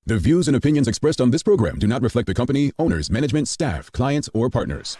The views and opinions expressed on this program do not reflect the company, owners, management, staff, clients, or partners.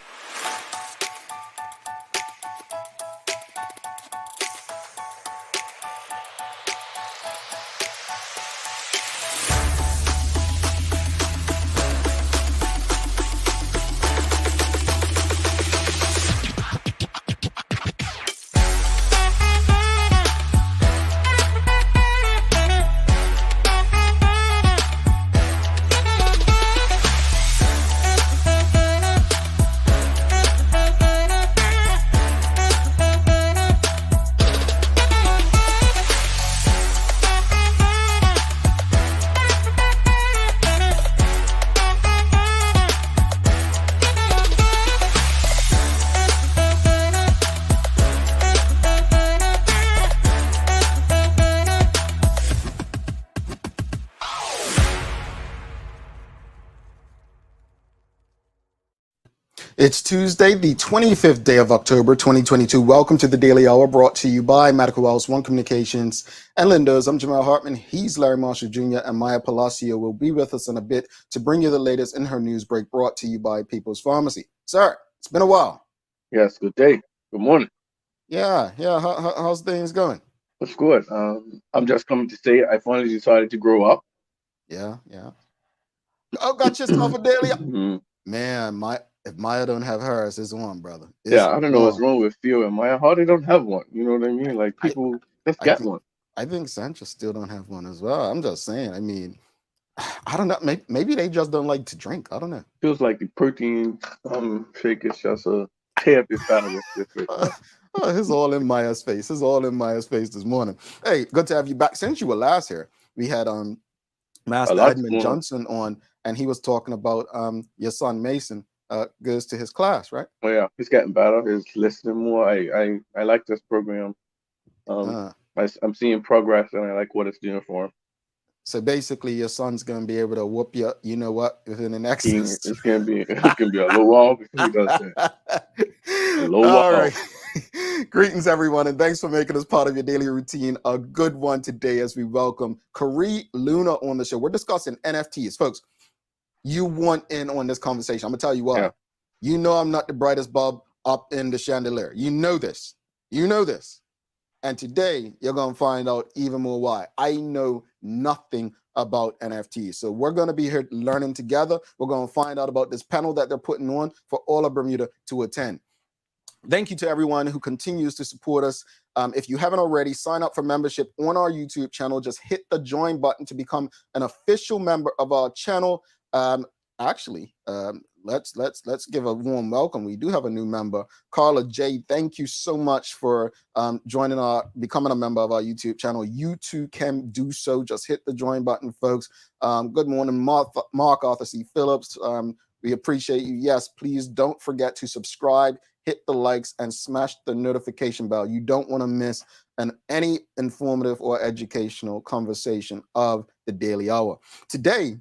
It's Tuesday, the 25th day of October, 2022. Welcome to the Daily Hour, brought to you by Medical House, One Communications, and Lindos. I'm Jamal Hartman. He's Larry Marshall Jr., and Maya Palacio will be with us in a bit to bring you the latest in her news break, brought to you by People's Pharmacy. Sir, it's been a while. Yes, good day. Good morning. Yeah. How's things going? That's good. I'm just coming to say I finally decided to grow up. Yeah. Oh, got yourself a daily. Mhm. Man, if Maya don't have hers, it's on, brother. Yeah, I don't know what's wrong with Theo and Maya. How they don't have one? You know what I mean? Like people, let's get one. I think Sancha still don't have one as well. I'm just saying. I mean, I don't know. Maybe they just don't like to drink. I don't know. Feels like the protein shake is just a tad bit better with it. It's all in Maya's face. It's all in Maya's face this morning. Hey, good to have you back. Since you were last here, we had Master Edmund Johnson on, and he was talking about your son Mason goes to his class, right? Oh yeah, he's getting better. He's listening more. I like this program. I'm seeing progress, and I like what it's doing for him. So basically, your son's gonna be able to whoop you know what, within the next. It's gonna be a little while before he does that. All right. Greetings, everyone, and thanks for making us part of your daily routine. A good one today as we welcome Karee Luna on the show. We're discussing NFTs, folks. You want in on this conversation. I'm gonna tell you why. Yeah. You know I'm not the brightest bulb up in the chandelier. You know this. And today you're gonna find out even more why. I know nothing about NFTs. So we're gonna be here learning together. We're gonna find out about this panel that they're putting on for all of Bermuda to attend. Thank you to everyone who continues to support us. If you haven't already, sign up for membership on our YouTube channel. Just hit the join button to become an official member of our channel. Let's give a warm welcome. We do have a new member, Carla J. Thank you so much for becoming a member of our YouTube channel. You too can do so. Just hit the join button, folks. Good morning, Mark Arthur C. Phillips. We appreciate you. Yes, please don't forget to subscribe, hit the likes, and smash the notification bell. You don't want to miss any informative or educational conversation of the Daily Hour. Today,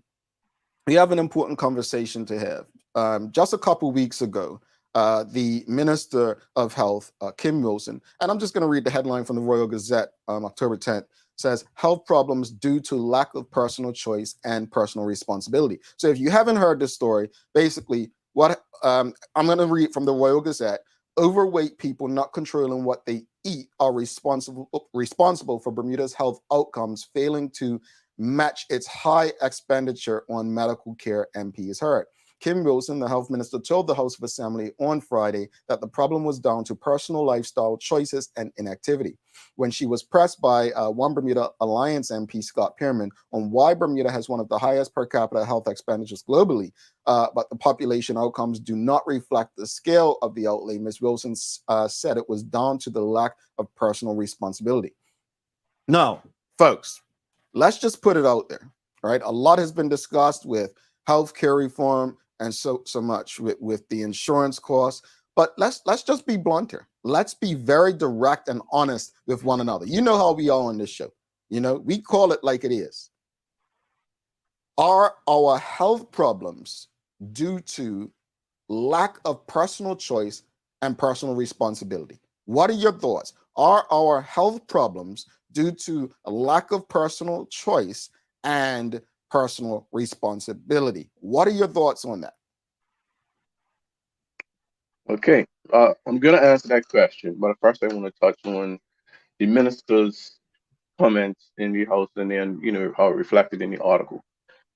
we have an important conversation to have. Just a couple weeks ago, the Minister of Health, Kim Wilson, and I'm just going to read the headline from the Royal Gazette, October 10th, says, health problems due to lack of personal choice and personal responsibility. So if you haven't heard this story, basically what I'm going to read from the Royal Gazette: overweight people not controlling what they eat are responsible for Bermuda's health outcomes failing to match its high expenditure on medical care, MP has heard. Kim Wilson, the health minister, told the House of Assembly on Friday that the problem was down to personal lifestyle choices and inactivity. When she was pressed by One Bermuda Alliance MP Scott Pierman on why Bermuda has one of the highest per capita health expenditures globally, but the population outcomes do not reflect the scale of the outlay, Ms. Wilson said it was down to the lack of personal responsibility. Now, folks, let's just put it out there, right? A lot has been discussed with healthcare reform and so much with the insurance costs. But let's just be blunt here. Let's be very direct and honest with one another. You know how we are on this show. You know, we call it like it is. Are our health problems due to lack of personal choice and personal responsibility? What are your thoughts? Are our health problems due to a lack of personal choice and personal responsibility. What are your thoughts on that? Okay, I'm gonna answer that question, but first I want to touch on the minister's comments in the house, and then how it reflected in the article.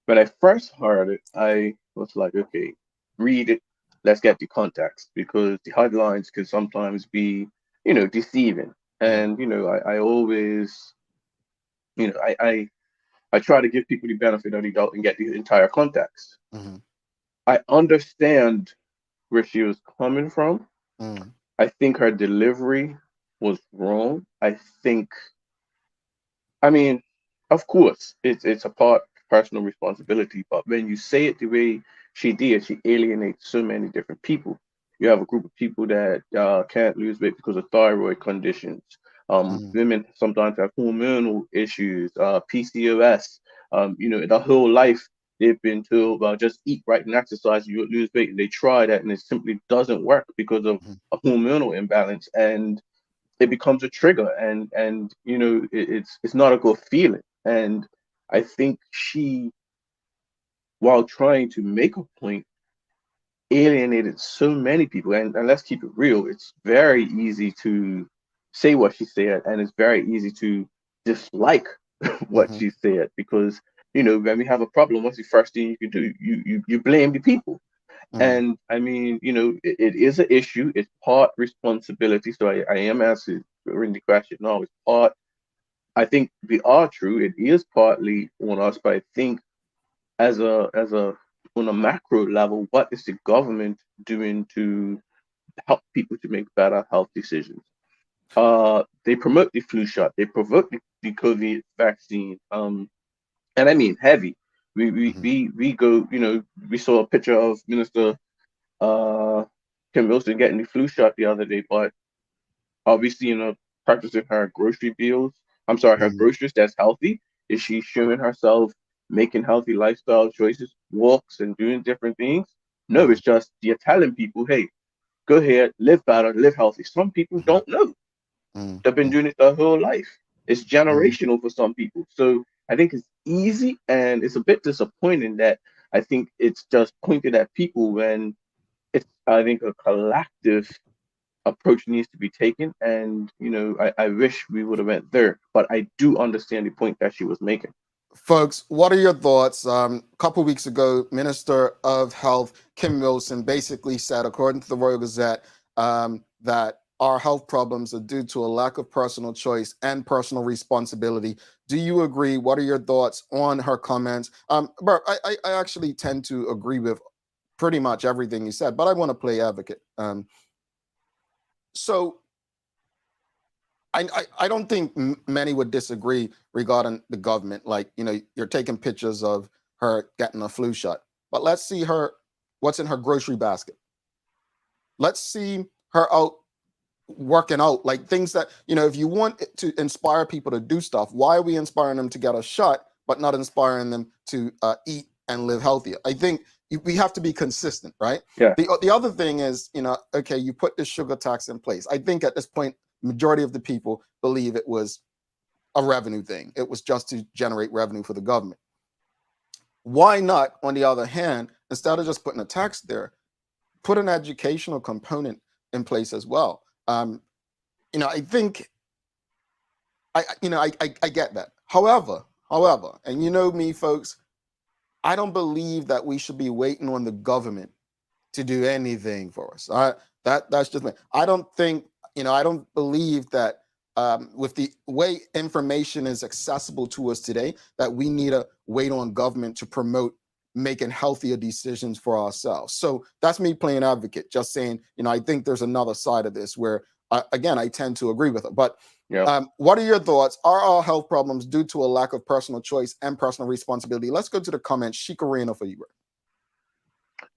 When I first heard it, I was like, okay, read it. Let's get the context because the headlines can sometimes be, deceiving. Mm-hmm. And I always, I try to give people the benefit of the doubt and get the entire context. Mm-hmm. I understand where she was coming from. Mm-hmm. I think her delivery was wrong. I mean, of course, it's a part personal responsibility, but when you say it the way she did, she alienates so many different people. You have a group of people that can't lose weight because of thyroid conditions. Women sometimes have hormonal issues, PCOS. Their whole life they've been told, well, just eat right and exercise, you will lose weight. And they try that, and it simply doesn't work because of a hormonal imbalance. And it becomes a trigger, and it's not a good feeling. And I think she, while trying to make a point, alienated so many people. And let's keep it real, it's very easy to say what she said, and it's very easy to dislike what Mm-hmm. she said, because when we have a problem, what's the first thing you can do? You blame the people. Mm-hmm. And I mean, it is an issue. It's part responsibility. So I am answering the question. No, it's part. I think we are true. It is partly on us, but I think as a on a macro level, what is the government doing to help people to make better health decisions? They promote the flu shot. They promote the COVID vaccine. And I mean heavy. We go. We saw a picture of Minister uh Kim Wilson getting the flu shot the other day, but are we seeing her practicing her grocery bills? I'm sorry, her Mm-hmm. groceries that's healthy? Is she showing herself making healthy lifestyle choices, walks, and doing different things? No, Mm-hmm. it's just you're telling people, hey, go ahead, live better, live healthy. Some people don't know. They've been Mm-hmm. doing it their whole life. It's Mm-hmm. generational for some people. So I think it's easy, and it's a bit disappointing that I think it's just pointed at people when it's, I think, a collective approach needs to be taken. And I wish we would have went there, but I do understand the point that she was making. Folks, what are your thoughts? A couple weeks ago, Minister of Health Kim Wilson basically said, according to the Royal Gazette, that our health problems are due to a lack of personal choice and personal responsibility. Do you agree? What are your thoughts on her comments? Bert, I actually tend to agree with pretty much everything you said, but I want to play advocate. So I don't think many would disagree regarding the government. Like, you're taking pictures of her getting a flu shot, but let's see what's in her grocery basket. Let's see her out working out, like things that, if you want to inspire people to do stuff, why are we inspiring them to get a shot, but not inspiring them to eat and live healthier? I think we have to be consistent, right? Yeah. The other thing is, okay, you put the sugar tax in place. I think at this point, majority of the people believe it was a revenue thing. It was just to generate revenue for the government. Why not, on the other hand, instead of just putting a tax there, put an educational component in place as well? I think I get that. However, and me, folks, I don't believe that we should be waiting on the government to do anything for us. That's just me. I don't think, I don't believe that with the way information is accessible to us today, that we need to wait on government to promote making healthier decisions for ourselves. So that's me playing advocate, just saying, I think there's another side of this where, again, I tend to agree with it. But Yeah. what are your thoughts? Are our health problems due to a lack of personal choice and personal responsibility? Let's go to the comments. Shikarina for you.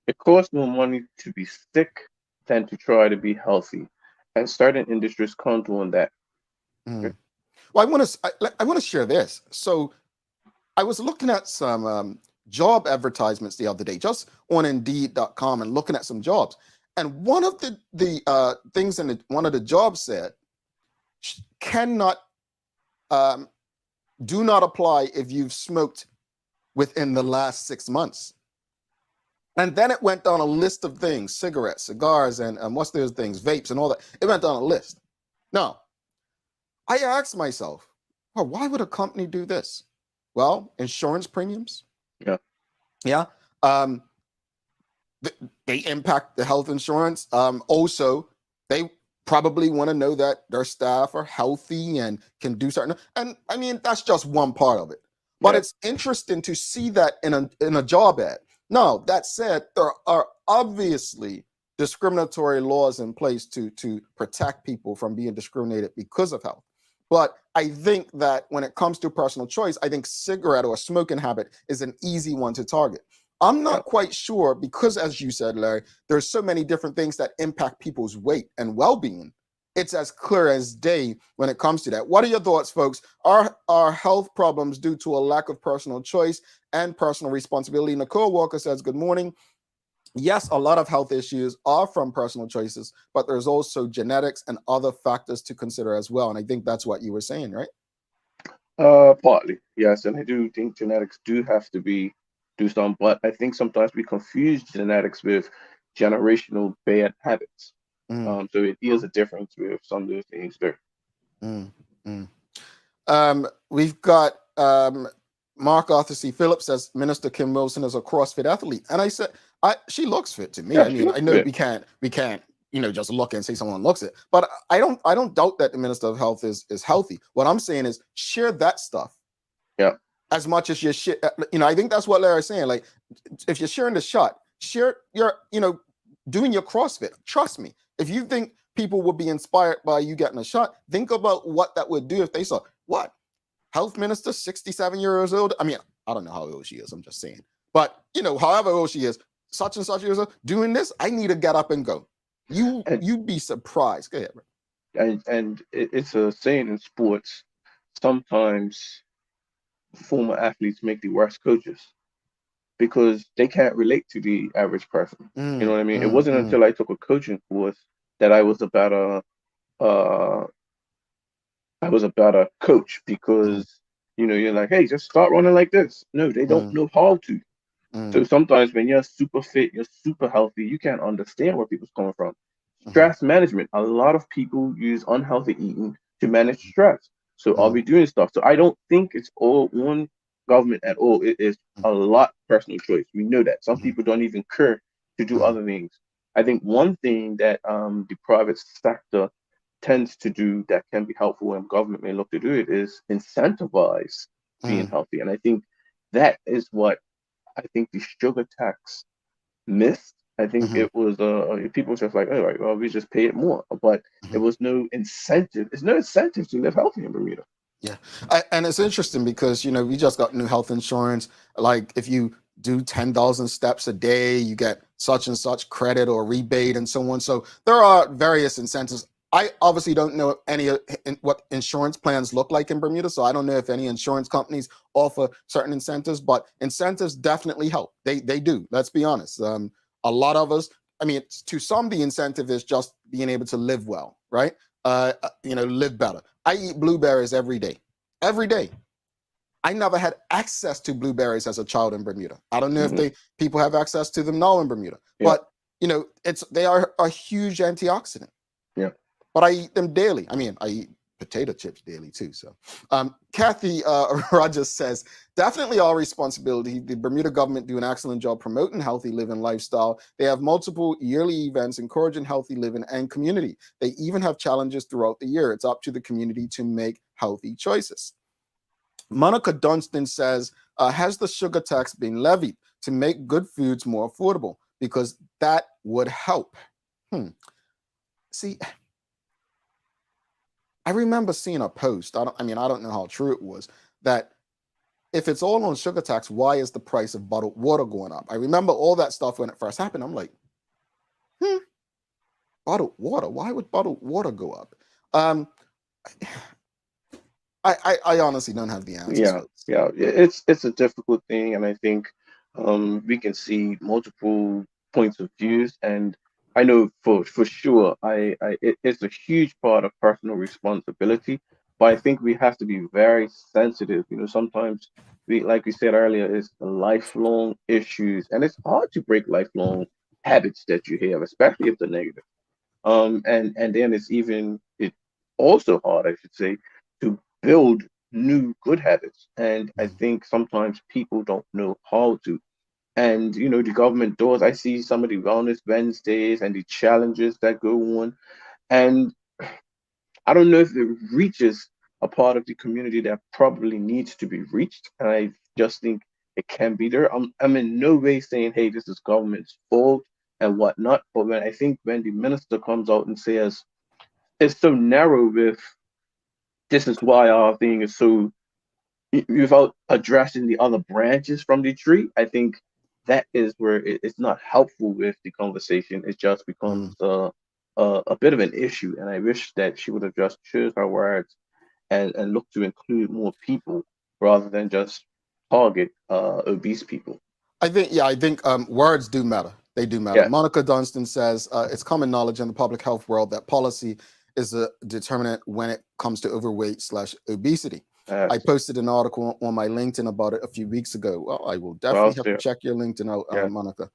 It costs more money to be sick than to try to be healthy, and certain industries count on that. Mm. Well, I want to share this. So I was looking at some job advertisements the other day, just on Indeed.com, and looking at some jobs. And one of the things in one of the jobs said, cannot do not apply if you've smoked within the last 6 months. And then it went down a list of things: cigarettes, cigars, and what's those things, vapes, and all that. It went down a list. Now, I asked myself, well, why would a company do this? Well, insurance premiums. Yeah. Yeah. They impact the health insurance. Also, they probably want to know that their staff are healthy and can do certain. And I mean, that's just one part of it. But Yeah. it's interesting to see that in a job ad. Now, that said, there are obviously discriminatory laws in place to protect people from being discriminated because of health. But I think that when it comes to personal choice, I think cigarette or smoking habit is an easy one to target. I'm not quite sure because, as you said, Larry, there's so many different things that impact people's weight and well-being. It's as clear as day when it comes to that. What are your thoughts, folks? Are health problems due to a lack of personal choice and personal responsibility? Nicole Walker says, good morning. Yes, a lot of health issues are from personal choices, but there's also genetics and other factors to consider as well. And I think that's what you were saying, right? Partly, yes, and I do think genetics do have to do some, but I think sometimes we confuse genetics with generational bad habits. So it is a difference with some of those things there. Mm, mm. We've got Mark Arthur C. Phillips says Minister Kim Wilson is a CrossFit athlete, and I said, she looks fit to me. Yeah, I mean, I know we can't, just look and say someone looks it, but I don't doubt that the Minister of Health is healthy. What I'm saying is share that stuff. Yeah. As much as your shit, I think that's what Larry's saying. Like, if you're sharing the shot, share your, doing your CrossFit. Trust me, if you think people would be inspired by you getting a shot, think about what that would do if they saw what health minister, 67 years old. I mean, I don't know how old she is. I'm just saying, but however old she is, such and such years old, doing this, I need to get up and go. You'd be surprised. Go ahead, bro. And it's a saying in sports. Sometimes former athletes make the worst coaches because they can't relate to the average person. You know what I mean? It wasn't until I took a coaching course that I was uh a better coach because you're like, hey, just start running like this. No, they don't know how to. So sometimes when you're super fit, you're super healthy, you can't understand where people's coming from. Stress management. A lot of people use unhealthy eating to manage stress. So are we doing stuff? So I don't think it's all one government at all. It is a lot personal choice. We know that. Some people don't even care to do other things. I think one thing that the private sector tends to do that can be helpful and government may look to do it is incentivize being healthy. And I think that is what I think the sugar tax missed. I think it was people just like, oh, right, well, we just pay it more, but it was no incentive. There's no incentive to live healthy in Bermuda. Yeah, and it's interesting because we just got new health insurance. Like if you do 10,000 steps a day, you get such and such credit or rebate and so on. So there are various incentives. I obviously don't know what insurance plans look like in Bermuda, so I don't know if any insurance companies offer certain incentives, but incentives definitely help. They do. Let's be honest. A lot of us, I mean, to some, the incentive is just being able to live well, right? Live better. I eat blueberries every day. Every day. I never had access to blueberries as a child in Bermuda. I don't know if people have access to them now in Bermuda, but they are a huge antioxidant. Yeah. But I eat them daily. I mean, I eat potato chips daily too. So Kathy Rogers says, definitely our responsibility. The Bermuda government do an excellent job promoting healthy living lifestyle. They have multiple yearly events encouraging healthy living and community. They even have challenges throughout the year. It's up to the community to make healthy choices. Monica Dunstan says, has the sugar tax been levied to make good foods more affordable? Because that would help. See, I remember seeing a post. I don't know how true it was, that if it's all on sugar tax, why is the price of bottled water going up? I remember all that stuff when it first happened. I'm like, bottled water? Why would bottled water go up? I honestly don't have the answers. Yeah. It's a difficult thing, and I think we can see multiple points of views, and I know for sure it's a huge part of personal responsibility, But I think we have to be very sensitive. Sometimes like we said earlier, it's lifelong issues, and it's hard to break lifelong habits that you have, especially if they're negative. And then it's also hard, I should say, to build new good habits. And I Mm. think sometimes people don't know how to. And the government does. I see some of the wellness Wednesdays and the challenges that go on. And I don't know if it reaches a part of the community that probably needs to be reached. And I just think it can be there. I'm in no way saying, hey, this is government's fault and whatnot. But when the minister comes out and says it's so narrow with this is why our thing is so without addressing the other branches from the tree, I think that is where it's not helpful with the conversation. It just becomes Mm. a bit of an issue. And I wish that she would have just choose her words and look to include more people rather than just target obese people. I think words do matter. They do matter. Yeah, Monica Dunstan says it's common knowledge in the public health world that policy is a determinant when it comes to overweight/obesity. I that's posted an article on my LinkedIn about it a few weeks ago. Well, I will well definitely have to said. check your LinkedIn out, Yeah. Monica.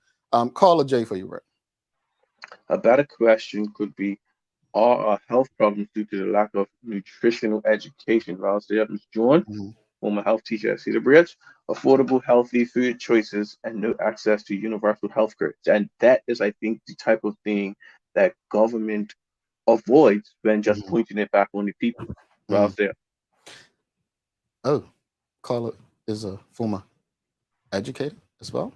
Carla J for you, right? A better question could be, are our health problems due to the lack of nutritional education? Well said, Ms. John. Mhm. Former health teacher at Cedar Bridge, affordable, healthy food choices, and no access to universal health care. And that is, I think, the type of thing that government avoids when just Mhm. pointing it back on the people. Well Mm. said. Oh, Carla is a former educator as well.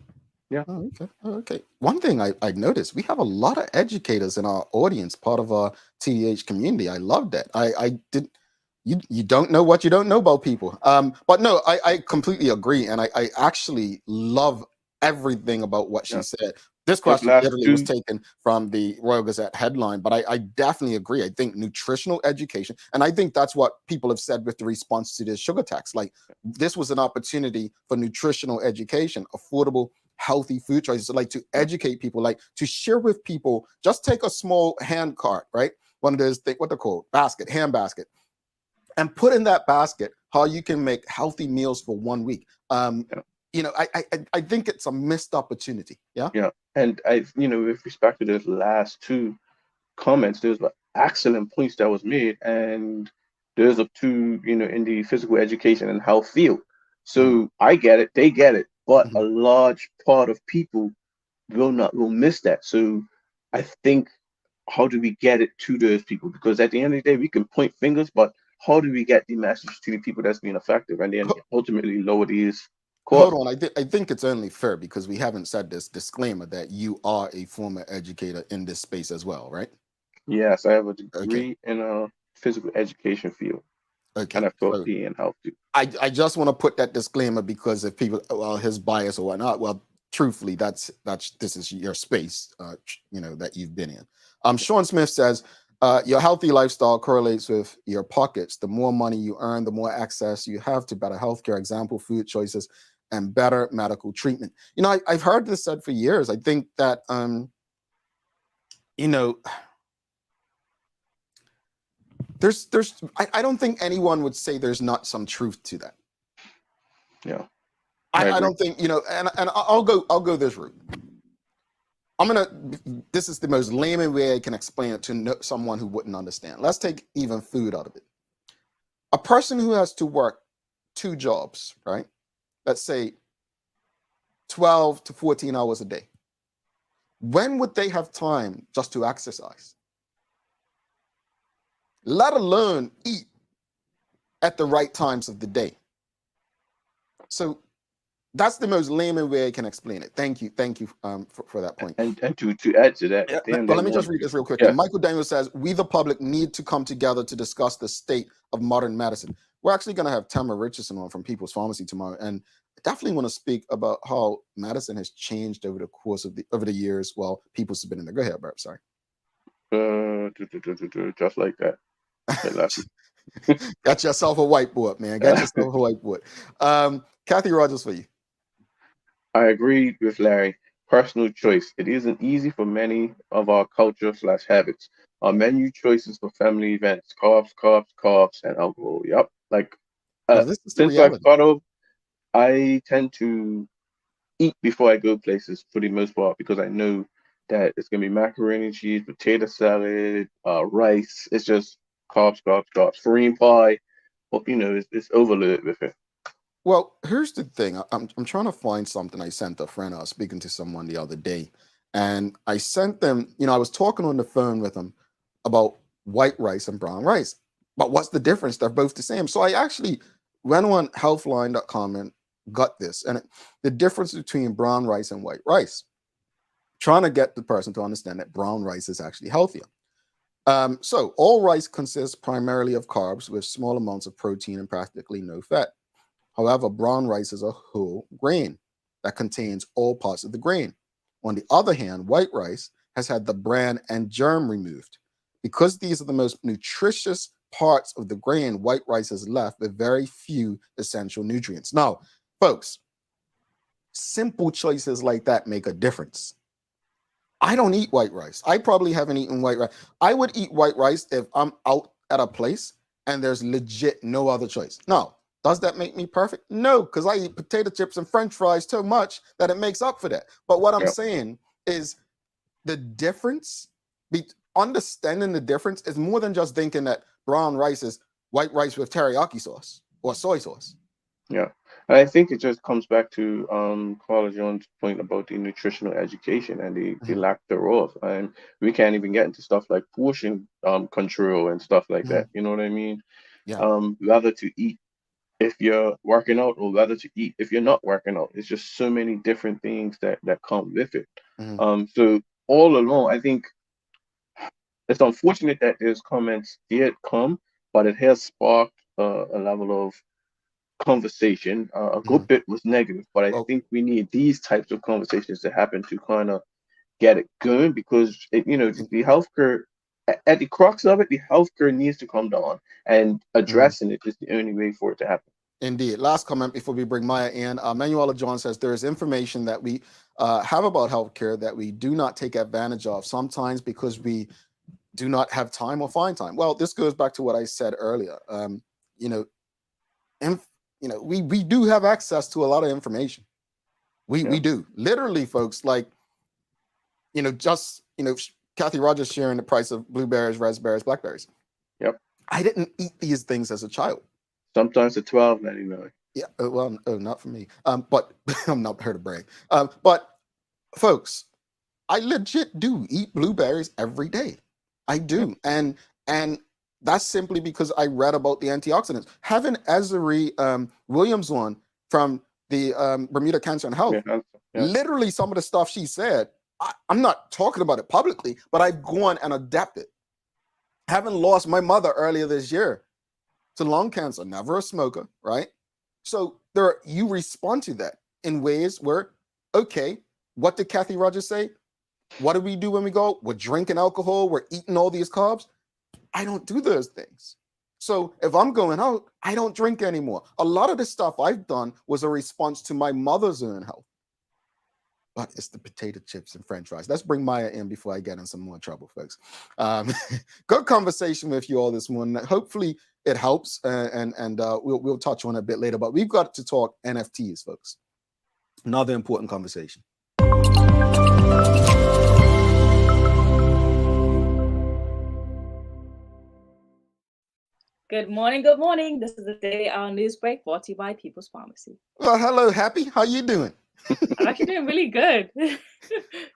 Yeah, Oh, okay. Oh, okay. One thing I noticed, we have a lot of educators in our audience, part of our TDH community. I love that. I did you don't know what you don't know about people. But no, I completely agree. And I actually love everything about what she yeah. said. This Just question last literally was two. taken from the Royal Gazette headline, but I definitely agree. I think nutritional education, and I think that's what people have said with the response to the sugar tax. Like this was an opportunity for nutritional education, affordable healthy food choices, like to Yeah, educate people, like to share with people. Just take a small hand cart, right? One of those things, what they're called, hand basket, and put in that basket how you can make healthy meals for 1 week. yeah, I think it's a missed opportunity. Yeah. yeah. And with respect to those last two comments, there's excellent points that was made, and there's a two, in the physical education and health field. Mhm. So I get it, they get it, but a Mhm. large part of people will miss that. So I think, how do we get it to those people? Because at the end of the day, we can point fingers, but how do we get the message to the people that's being effective and then Ho- ultimately lower these Hold costs? on, I think it's only fair because we haven't said this disclaimer that you are a former educator in this space as well, right? Yes, I have a Okay. degree in a physical education field, and Okay. I've taught So PE and health too. I just want to put that disclaimer because if people, well, his bias or whatnot, well, truthfully, that's this is your space, that you've been in. Sean Smith says, your healthy lifestyle correlates with your pockets. The more money you earn, the more access you have to better healthcare, example, food choices, and better medical treatment. I've heard this said for years. I think that, you know, I don't think anyone would say there's not some truth to that. Yeah, I I agree. don't think, and I'll go this route. I'm gonna. This is the most layman way I can explain it to someone who wouldn't understand. Let's take even food out of it. A person who has to work two jobs, right? Let's say 12 to 14 hours a day. When would they have time just to exercise? Let alone eat at the right times of the day. So that's the most layman way I can explain it. Thank you for that point. And to add to that, Yeah, at the end but they let me just want read you. this real quickly. Yeah, Michael Daniel says, we the public need to come together to discuss the state of modern medicine. We're actually going to have Tamara Richardson on from People's Pharmacy tomorrow. And I definitely want to speak about how medicine has changed over the course of the years while people's have been in there. Go ahead, Barb. Sorry. just like that. Hey, last Got yourself a whiteboard, man. Got yourself a whiteboard. Kathy Rogers for you. I agree with Larry. Personal choice. It isn't easy for many of our culture slash habits. Menu choices for family events: carbs, carbs, carbs, and alcohol. Yep. Like, Well, this is the since I've reality. got of, I tend to eat before I go places for the most part because I know that it's gonna be macaroni and cheese, potato salad, rice. It's just carbs, carbs, carbs. Green pie, but it's overloaded with it. Well, here's the thing. I'm trying to find something I sent a friend. I was speaking to someone the other day, and I sent them, I was talking on the phone with them about white rice and brown rice. But what's the difference? They're both the same. So I actually went on healthline.com and got this. And the difference between brown rice and white rice, trying to get the person to understand that brown rice is actually healthier. So all rice consists primarily of carbs with small amounts of protein and practically no fat. However, brown rice is a whole grain that contains all parts of the grain. On the other hand, white rice has had the bran and germ removed. Because these are the most nutritious parts of the grain, white rice is left with very few essential nutrients. Now, folks, simple choices like that make a difference. I don't eat white rice. I probably haven't eaten white rice. I would eat white rice if I'm out at a place and there's legit no other choice. Now, does that make me perfect? No, because I eat potato chips and French fries so much that it makes up for that. But what I'm Yep. saying is the difference, understanding the difference is more than just thinking that brown rice is white rice with teriyaki sauce or soy sauce. Yeah. And I think it just comes back to Carla Jones' point about the nutritional education and the Mhm, lack thereof. And we can't even get into stuff like portion control and stuff like mhm. that. You know what I mean? Yeah. Whether to eat if you're working out or whether to eat if you're not working out. It's just so many different things that come with it. Mhm, So all along, I think it's unfortunate that those comments did come, but it has sparked a level of conversation. A mhm. good bit was negative, but I Well, think we need these types of conversations to happen to kind of get it going because the healthcare at the crux of it, the healthcare needs to come down, and mhm. addressing it is the only way for it to happen. Indeed. Last comment before we bring Maya in. Manuela John says there is information that we have about healthcare that we do not take advantage of sometimes because we do not have time or find time. Well, this goes back to what I said earlier. You know, inf- we do have access to a lot of information. Yeah, We do literally, folks. Like just Kathy Rogers sharing the price of blueberries, raspberries, blackberries. yep. I didn't eat these things as a child. Sometimes the 12.99. Yeah, well, not for me. But I'm not here to brag. But folks, I legit do eat blueberries every day. I Yep. do, and that's simply because I read about the antioxidants. Having Ezri Williams on from the Bermuda Cancer and Yeah, Health, yeah. literally some of the stuff she said, I'm not talking about it publicly, but I've gone and adapted. Having lost my mother earlier this year to lung cancer, never a smoker, right? So you respond to that in ways where, okay, what did Kathy Rogers say? What do we do when we go? We're drinking alcohol, we're eating all these carbs. I don't do those things. So if I'm going out, I don't drink anymore. A lot of the stuff I've done was a response to my mother's own health. But it's the potato chips and French fries. Let's bring Maya in before I get in some more trouble, folks. Um, good conversation with you all this morning. Hopefully it helps, and we'll touch on it a bit later. But we've got to talk NFTs, folks. Another important conversation. Good morning, good morning. This is the Daily Hour News Break brought to you by People's Pharmacy. Well, hello, Happy. How you doing? I'm actually doing really good.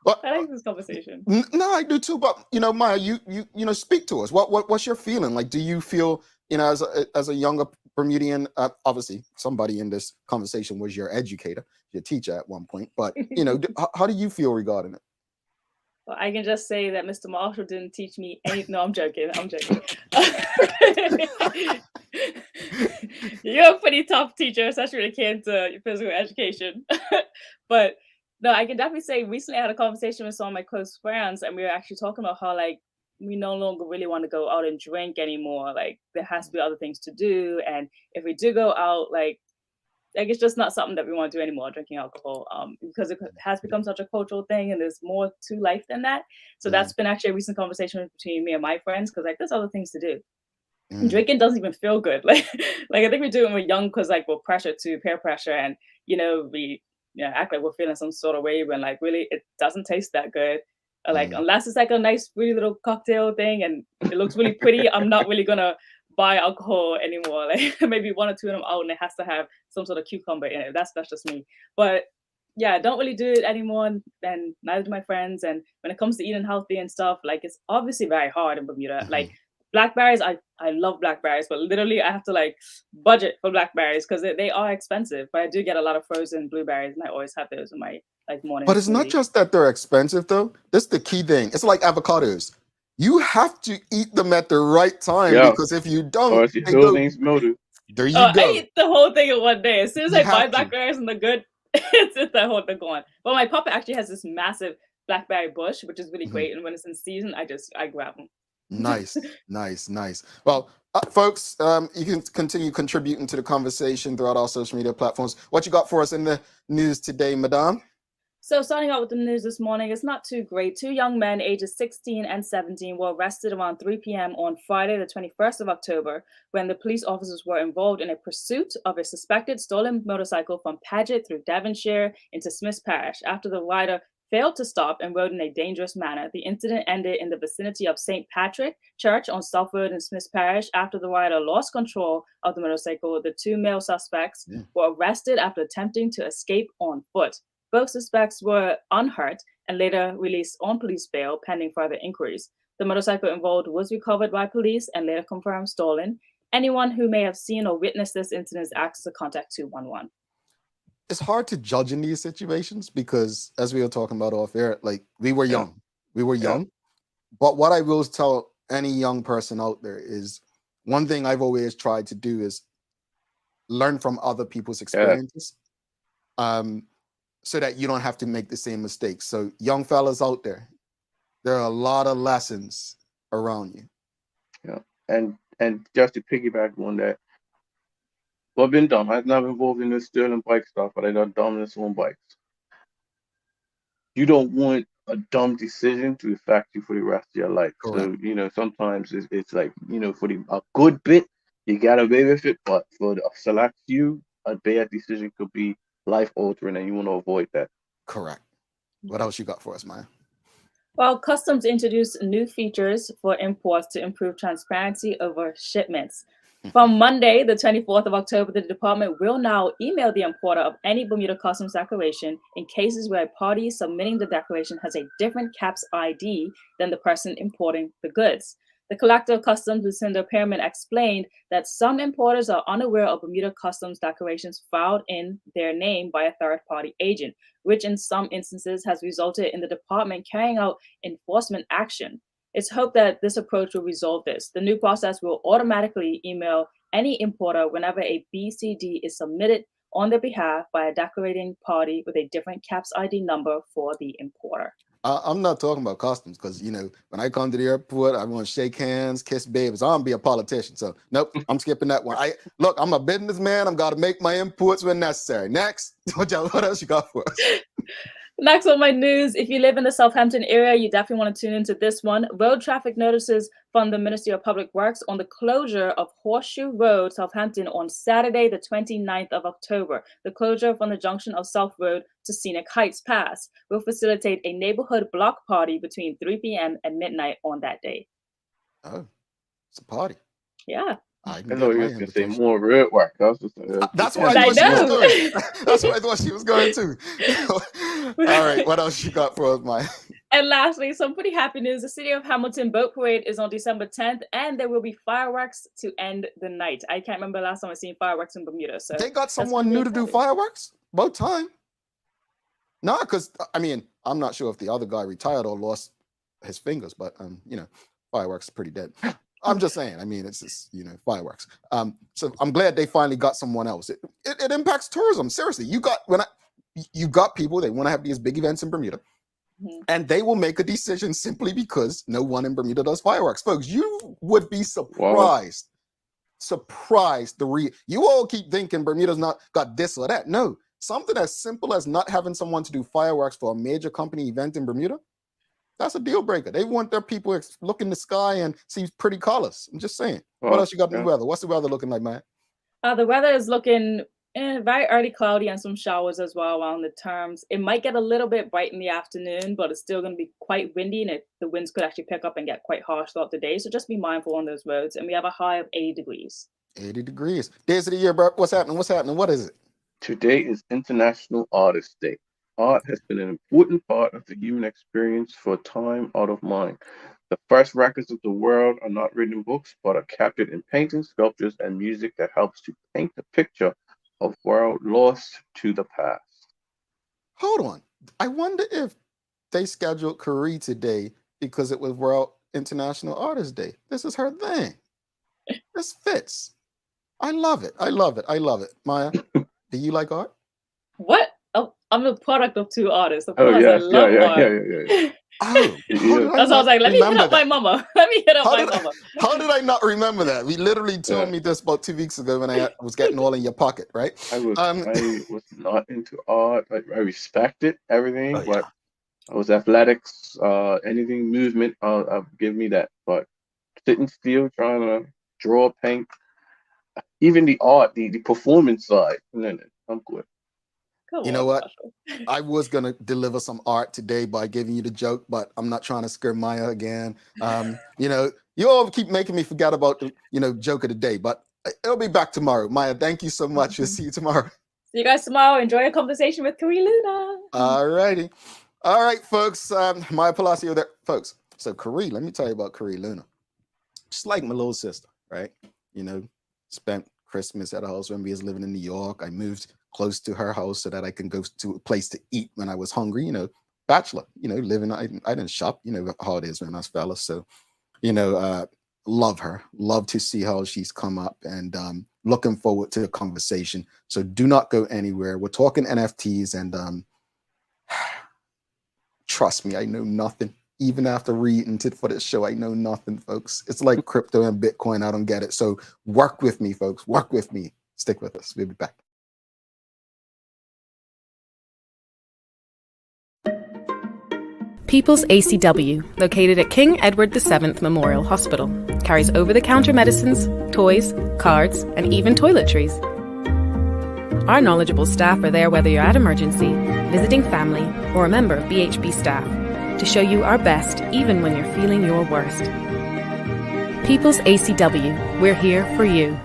Well, I like this conversation. no, I do too. But Maya, you speak to us. What's your feeling? Like, do you feel as a younger Bermudian? Obviously, somebody in this conversation was your educator, your teacher at one point. But how do you feel regarding it? Well, I can just say that Mr. Marshall didn't teach me any. No, I'm joking. I'm joking. You're a pretty tough teacher, especially when it came to physical education. But no, I can definitely say recently I had a conversation with some of my close friends, and we were actually talking about how we no longer really want to go out and drink anymore. Like there has to be other things to do, and if we do go out, like like it's just not something that we want to do anymore, drinking alcohol, because it has become such a cultural thing, and there's more to life than that. So that's been actually a recent conversation between me and my friends, because like there's other things to do. Drinking doesn't even feel good. Like I think we do it when we're young because like we're pressured to peer pressure, and we act like we're feeling some sort of way when like really it doesn't taste that good. Or, like unless it's like a nice pretty little cocktail thing and it looks really pretty, I'm not really gonna buy alcohol anymore. Like maybe one or two of them out, and it has to have some sort of cucumber in it. That's just me. But yeah, I don't really do it anymore, and neither do my friends. And when it comes to eating healthy and stuff, like it's obviously very hard in Bermuda. Like blackberries, I love blackberries, but literally I have to like budget for blackberries because they are expensive. But I do get a lot of frozen blueberries, and I always have those in my like morning. But it's not just that they're expensive though. That's the key thing. It's like avocados. You have to eat them at the right time because if you don't, or if your building's mildew. There you go. I eat the whole thing in one day. As soon as You I buy have to. blackberries and they're good, it's the whole thing gone. But my papa actually has this massive blackberry bush, which is really great. And when it's in season, I grab them. Nice. Well, folks, you can continue contributing to the conversation throughout our social media platforms. What you got for us in the news today, Madame? So starting out with the news this morning, it's not too great. 2 young men ages 16 and 17 were arrested around 3 p.m. on Friday, the 21st of October, when the police officers were involved in a pursuit of a suspected stolen motorcycle from Paget through Devonshire into Smiths Parish. After the rider failed to stop and rode in a dangerous manner, the incident ended in the vicinity of St. Patrick Church on South Road in Smiths Parish. After the rider lost control of the motorcycle, the 2 male suspects were arrested after attempting to escape on foot. Both suspects were unhurt and later released on police bail pending further inquiries. The motorcycle involved was recovered by police and later confirmed stolen. Anyone who may have seen or witnessed this incident is asked to contact 211. It's hard to judge in these situations because, as we were talking about off air, like we were young. But what I will tell any young person out there is one thing I've always tried to do is learn from other people's experiences. So that you don't have to make the same mistakes. So young fellas out there are a lot of lessons around you. Yeah. And just to piggyback on that, well, I've been dumb. I've not been involved in this stealing bike stuff, but I got dumbness on bikes. You don't want a dumb decision to affect you for the rest of your life. Correct. So, sometimes it's like, for a good bit, you got away with it, but for the select few, a bad decision could be life altering, and you want to avoid that. Correct. What else you got for us, Maya? Well, Customs introduced new features for imports to improve transparency over shipments. From Monday, the 24th of October, the department will now email the importer of any Bermuda Customs declaration in cases where a party submitting the declaration has a different CAPS ID than the person importing the goods. The Collector of Customs, Lucinda Pearman, explained that some importers are unaware of Bermuda Customs declarations filed in their name by a third-party agent, which in some instances has resulted in the department carrying out enforcement action. It's hoped that this approach will resolve this. The new process will automatically email any importer whenever a BCD is submitted on their behalf by a declarating party with a different CAPS ID number for the importer. I'm not talking about customs because, when I come to the airport, I want to shake hands, kiss babies. I want to be a politician. So, nope, I'm skipping that one. Look, I'm a businessman. I'm got to make my imports when necessary. Next, what else you got for us? Next on my news, if you live in the Southampton area, you definitely want to tune into this one. Road traffic notices from the Ministry of Public Works on the closure of Horseshoe Road, Southampton, on Saturday, the 29th of October. The closure from the junction of South Road to Scenic Heights Pass will facilitate a neighborhood block party between 3 p.m. and midnight on that day. Oh, it's a party. Yeah. I know you was going to say more road work. That's what I thought she was going. That's what I thought she was going to. All right, what else you got for us, Maya? And lastly, some pretty happy news. The City of Hamilton Boat Parade is on December 10th, and there will be fireworks to end the night. I can't remember the last time I've seen fireworks in Bermuda. So they got someone new to do fireworks? About time. No, because, I'm not sure if the other guy retired or lost his fingers, but, fireworks are pretty dead. I'm just saying, it's just, fireworks. So I'm glad they finally got someone else. It impacts tourism. Seriously, you got people, they want to have these big events in Bermuda, and they will make a decision simply because no one in Bermuda does fireworks. Folks, you would be surprised surprised you all keep thinking Bermuda's not got this or that. No, something as simple as not having someone to do fireworks for a major company event in Bermuda, that's a deal breaker. They want their people look in the sky and see pretty colors. I'm just saying. What else you got in the weather? What's the weather looking like, man? The weather is looking very early cloudy and some showers as well around the terms. It might get a little bit bright in the afternoon, but it's still going to be quite windy, and the winds could actually pick up and get quite harsh throughout the day. So just be mindful on those roads. And we have a high of 80 degrees. 80 degrees. Days of the year, bro. What's happening? What's happening? What is it? Today is International Artist Day. Art has been an important part of the human experience for time out of mind. The first records of the world are not written in books, but are captured in paintings, sculptures, and music that helps to paint the picture of world lost to the past. Hold on. I wonder if they scheduled Karee today because it was World International Artist Day. This is her thing. This fits. I love it. I love it. I love it. Maya, do you like art? What? Oh, I'm a product of two artists. Of Oh, course, yes. I love art. Yeah. Oh, That's why I was like, let me hit up my mama. Let me hit up my mama. How did I not remember that? We literally told me this about 2 weeks ago when I was getting all in your pocket, right? I was not into art. I respected everything, but I was athletics, anything movement, give me that. But sitting still, trying to draw, paint, even the art, the performance side, no, I'm good. You know what? I was going to deliver some art today by giving you the joke, but I'm not trying to scare Maya again. You all keep making me forget about the, joke of the day, but it'll be back tomorrow. Maya, thank you so much. We'll see you tomorrow. See you guys tomorrow. Enjoy a conversation with Karee Luna. All righty. All right, folks. Maya Palacio there. Folks, so Karee, let me tell you about Karee Luna. Just like my little sister, right? Spent Christmas at a house when we was living in New York. I moved close to her house so that I can go to a place to eat when I was hungry, bachelor, living, I didn't shop, how it is when us fellas. So, love her, love to see how she's come up, and looking forward to the conversation. So do not go anywhere. We're talking NFTs, and trust me, I know nothing. Even after reading for this show, I know nothing, folks. It's like crypto and Bitcoin. I don't get it. So work with me, folks. Work with me. Stick with us. We'll be back. People's ACW, located at King Edward VII Memorial Hospital, carries over-the-counter medicines, toys, cards, and even toiletries. Our knowledgeable staff are there whether you're at emergency, visiting family, or a member of BHB staff, to show you our best even when you're feeling your worst. People's ACW, we're here for you.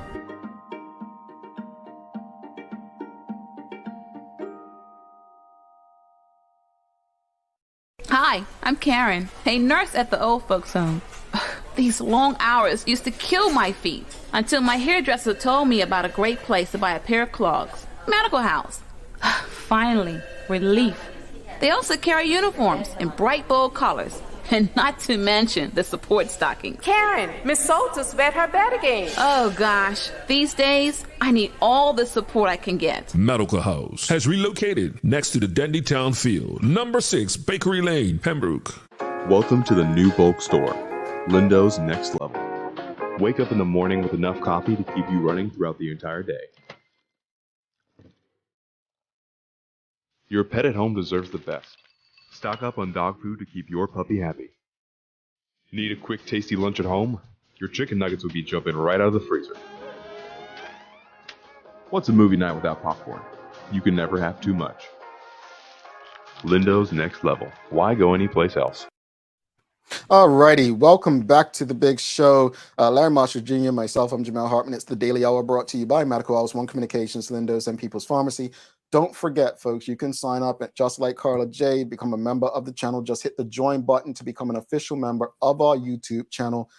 Hi, I'm Karen, a nurse at the old folks home. These long hours used to kill my feet until my hairdresser told me about a great place to buy a pair of clogs. Medical House. Finally, relief. They also carry uniforms in bright, bold colors. And not to mention the support stocking. Karen, Miss Soltis bet her bet again. Oh gosh, these days, I need all the support I can get. Medical House has relocated next to the Dendytown Field, number 6 Bakery Lane, Pembroke. Welcome to the new bulk store, Lindo's Next Level. Wake up in the morning with enough coffee to keep you running throughout the entire day. Your pet at home deserves the best. Stock up on dog food to keep your puppy happy. Need a quick, tasty lunch at home? Your chicken nuggets will be jumping right out of the freezer. What's a movie night without popcorn? You can never have too much. Lindo's Next Level. Why go anyplace else? All righty. Welcome back to the big show. Larry Marshall Jr., myself, I'm Jamel Hartman. It's the Daily Hour brought to you by Medical House, One Communications, Lindo's, and People's Pharmacy. Don't forget, folks, you can sign up at just like Carla J, become a member of the channel. Just hit the join button to become an official member of our YouTube channel.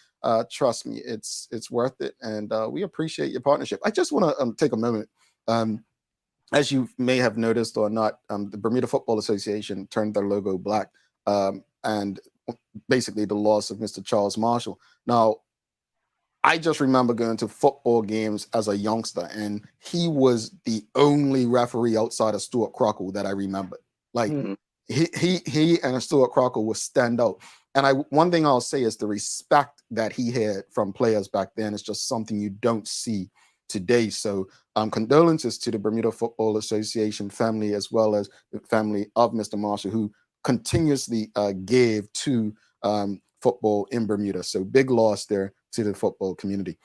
Trust me, it's worth it, and we appreciate your partnership. I just want to take a moment. As you may have noticed or not, the Bermuda Football Association turned their logo black, and basically the loss of Mr. Charles Marshall. Now, I just remember going to football games as a youngster, and he was the only referee outside of Stuart Crockle that I remembered. Like, he and Stuart Crocker will stand out. And one thing I'll say is the respect that he had from players back then is just something you don't see today. So condolences to the Bermuda Football Association family, as well as the family of Mr. Marshall, who continuously gave to football in Bermuda. So big loss there to the football community.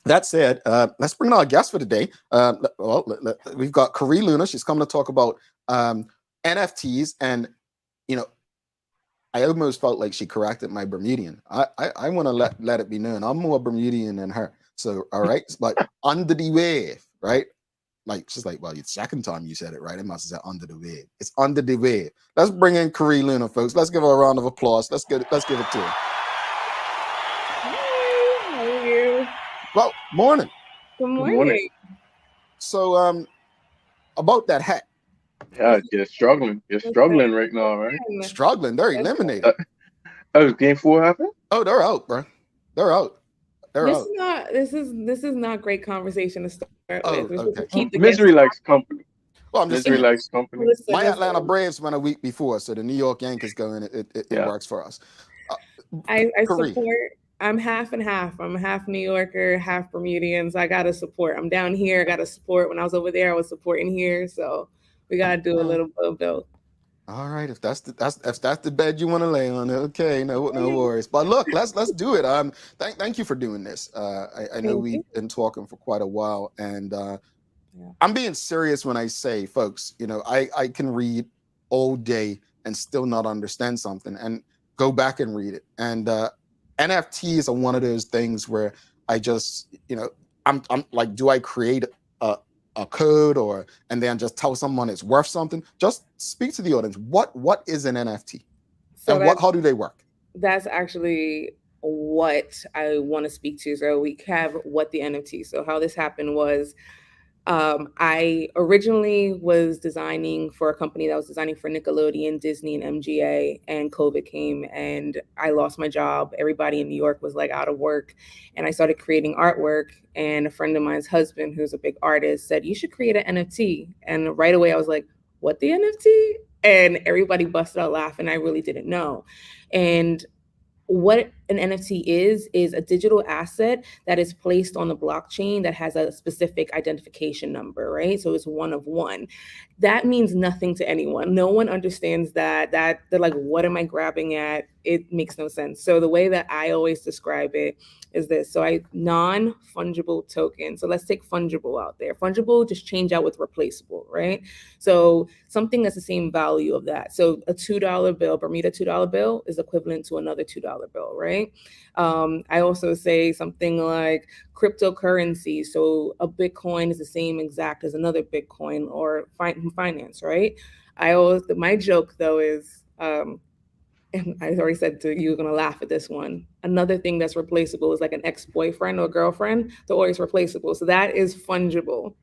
That said, let's bring in our guest for today. We've got Karee Luna. She's coming to talk about NFTs. And, you know, I almost felt like she corrected my Bermudian. I want to let it be known I'm more Bermudian than her. So, all right, but under the wave, right? Like, she's like, well, the second time you said it right, it must have said under the wave. It's under the wave. Let's bring in Karee Luna, folks. Let's give her a round of applause. Let's give it to her. Hi, how are you? Well, morning. Good morning. So, about that hat. Yeah, you're struggling. You're struggling right now, right? Struggling. They're eliminated. Oh, game 4 happened? Oh, they're out, bro. They're out. This is not great conversation to start with. Okay. Keep the Misery likes company. Well, I'm just Misery saying, likes company. my Atlanta Braves went a week before, so the New York Yankees go in. It works for us. I support. I'm half and half. I'm half New Yorker, half Bermudian. So I gotta support. I'm down here. I gotta support. When I was over there, I was supporting here. So we gotta do a little bit of both. All right, if that's the bed you want to lay on, okay, no worries. But look, let's do it. Thank you for doing this. I know we've been talking for quite a while, and I'm being serious when I say, folks, you know, I can read all day and still not understand something, and go back and read it. And NFTs are one of those things where I just, you know, I'm like, do I create a code and then just tell someone it's worth something? Just speak to the audience. What is an NFT? So and how do they work? That's actually what I want to speak to. So we have what the NFT. So how this happened was I originally was designing for a company that was designing for Nickelodeon, Disney, and MGA, and COVID came and I lost my job. Everybody in New York was like out of work, and I started creating artwork. And a friend of mine's husband, who's a big artist, said, you should create an NFT. And right away I was like, what, the NFT? And everybody busted out laughing. I really didn't know. And what an NFT is a digital asset that is placed on the blockchain that has a specific identification number, right? So it's one of one. That means nothing to anyone. No one understands that they're like, what am I grabbing at? It makes no sense. So the way that I always describe it is this. So non-fungible token. So let's take fungible out there. Fungible, just change out with replaceable, right? So something that's the same value of that. So a $2 bill, Bermuda $2 bill is equivalent to another $2 bill, right? I also say something like cryptocurrency. So a Bitcoin is the same exact as another Bitcoin, or finance, right? My joke though is, and I already said to you, you're gonna laugh at this one. Another thing that's replaceable is like an ex-boyfriend or girlfriend. They're always replaceable. So that is fungible.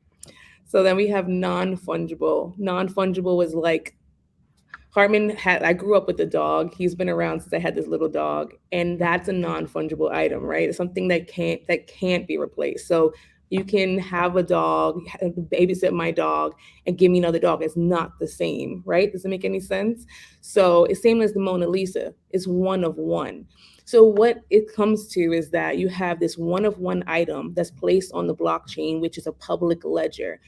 So then we have non-fungible. Non-fungible is like, I grew up with a dog. He's been around since I had this little dog, and that's a non-fungible item, right? It's something that can't be replaced. So you can have a dog, babysit my dog, and give me another dog. It's not the same, right? Does it make any sense? So it's same as the Mona Lisa. It's one of one. So what it comes to is that you have this one of one item that's placed on the blockchain, which is a public ledger.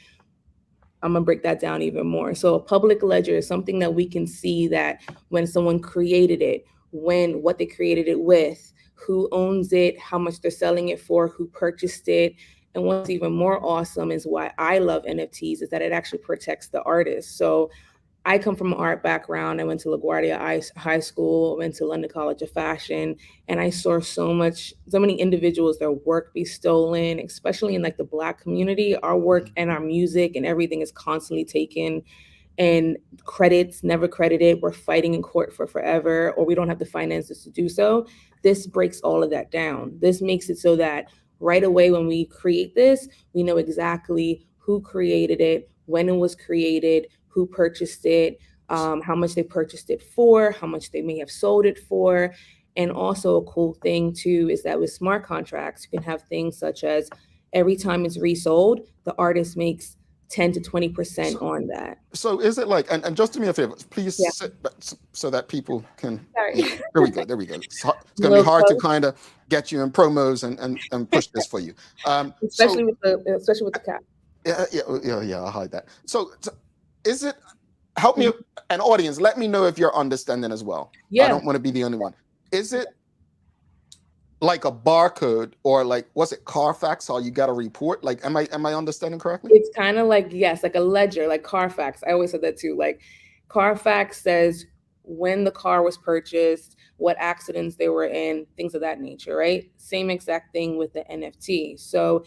I'm gonna break that down even more. So a public ledger is something that we can see that when someone created it, what they created it with, who owns it, how much they're selling it for, who purchased it. And what's even more awesome is why I love NFTs is that it actually protects the artist. So I come from an art background. I went to LaGuardia High School, went to London College of Fashion, and I saw so many individuals, their work be stolen, especially in like the Black community. Our work and our music and everything is constantly taken, and credits never credited. We're fighting in court for forever, or we don't have the finances to do so. This breaks all of that down. This makes it so that right away when we create this, we know exactly who created it, when it was created, who purchased it, how much they purchased it for, how much they may have sold it for. And also a cool thing too is that with smart contracts, you can have things such as every time it's resold, the artist makes 10 to 20% on that. So is it like, and just do me a favor, please Yeah. sit back so that people can, Sorry. there we go. It's going to be hard to kind of get you in promos and push this for you. Especially with the cap. Yeah, I'll hide that. So is it, help me, an audience, let me know if you're understanding as well. Yeah. I don't want to be the only one. Is it like a barcode, or like, was it Carfax, how you got a report? Like, am I understanding correctly? It's kind of like, yes, like a ledger, like Carfax. I always said that too. Like Carfax says when the car was purchased, what accidents they were in, things of that nature, right? Same exact thing with the NFT. So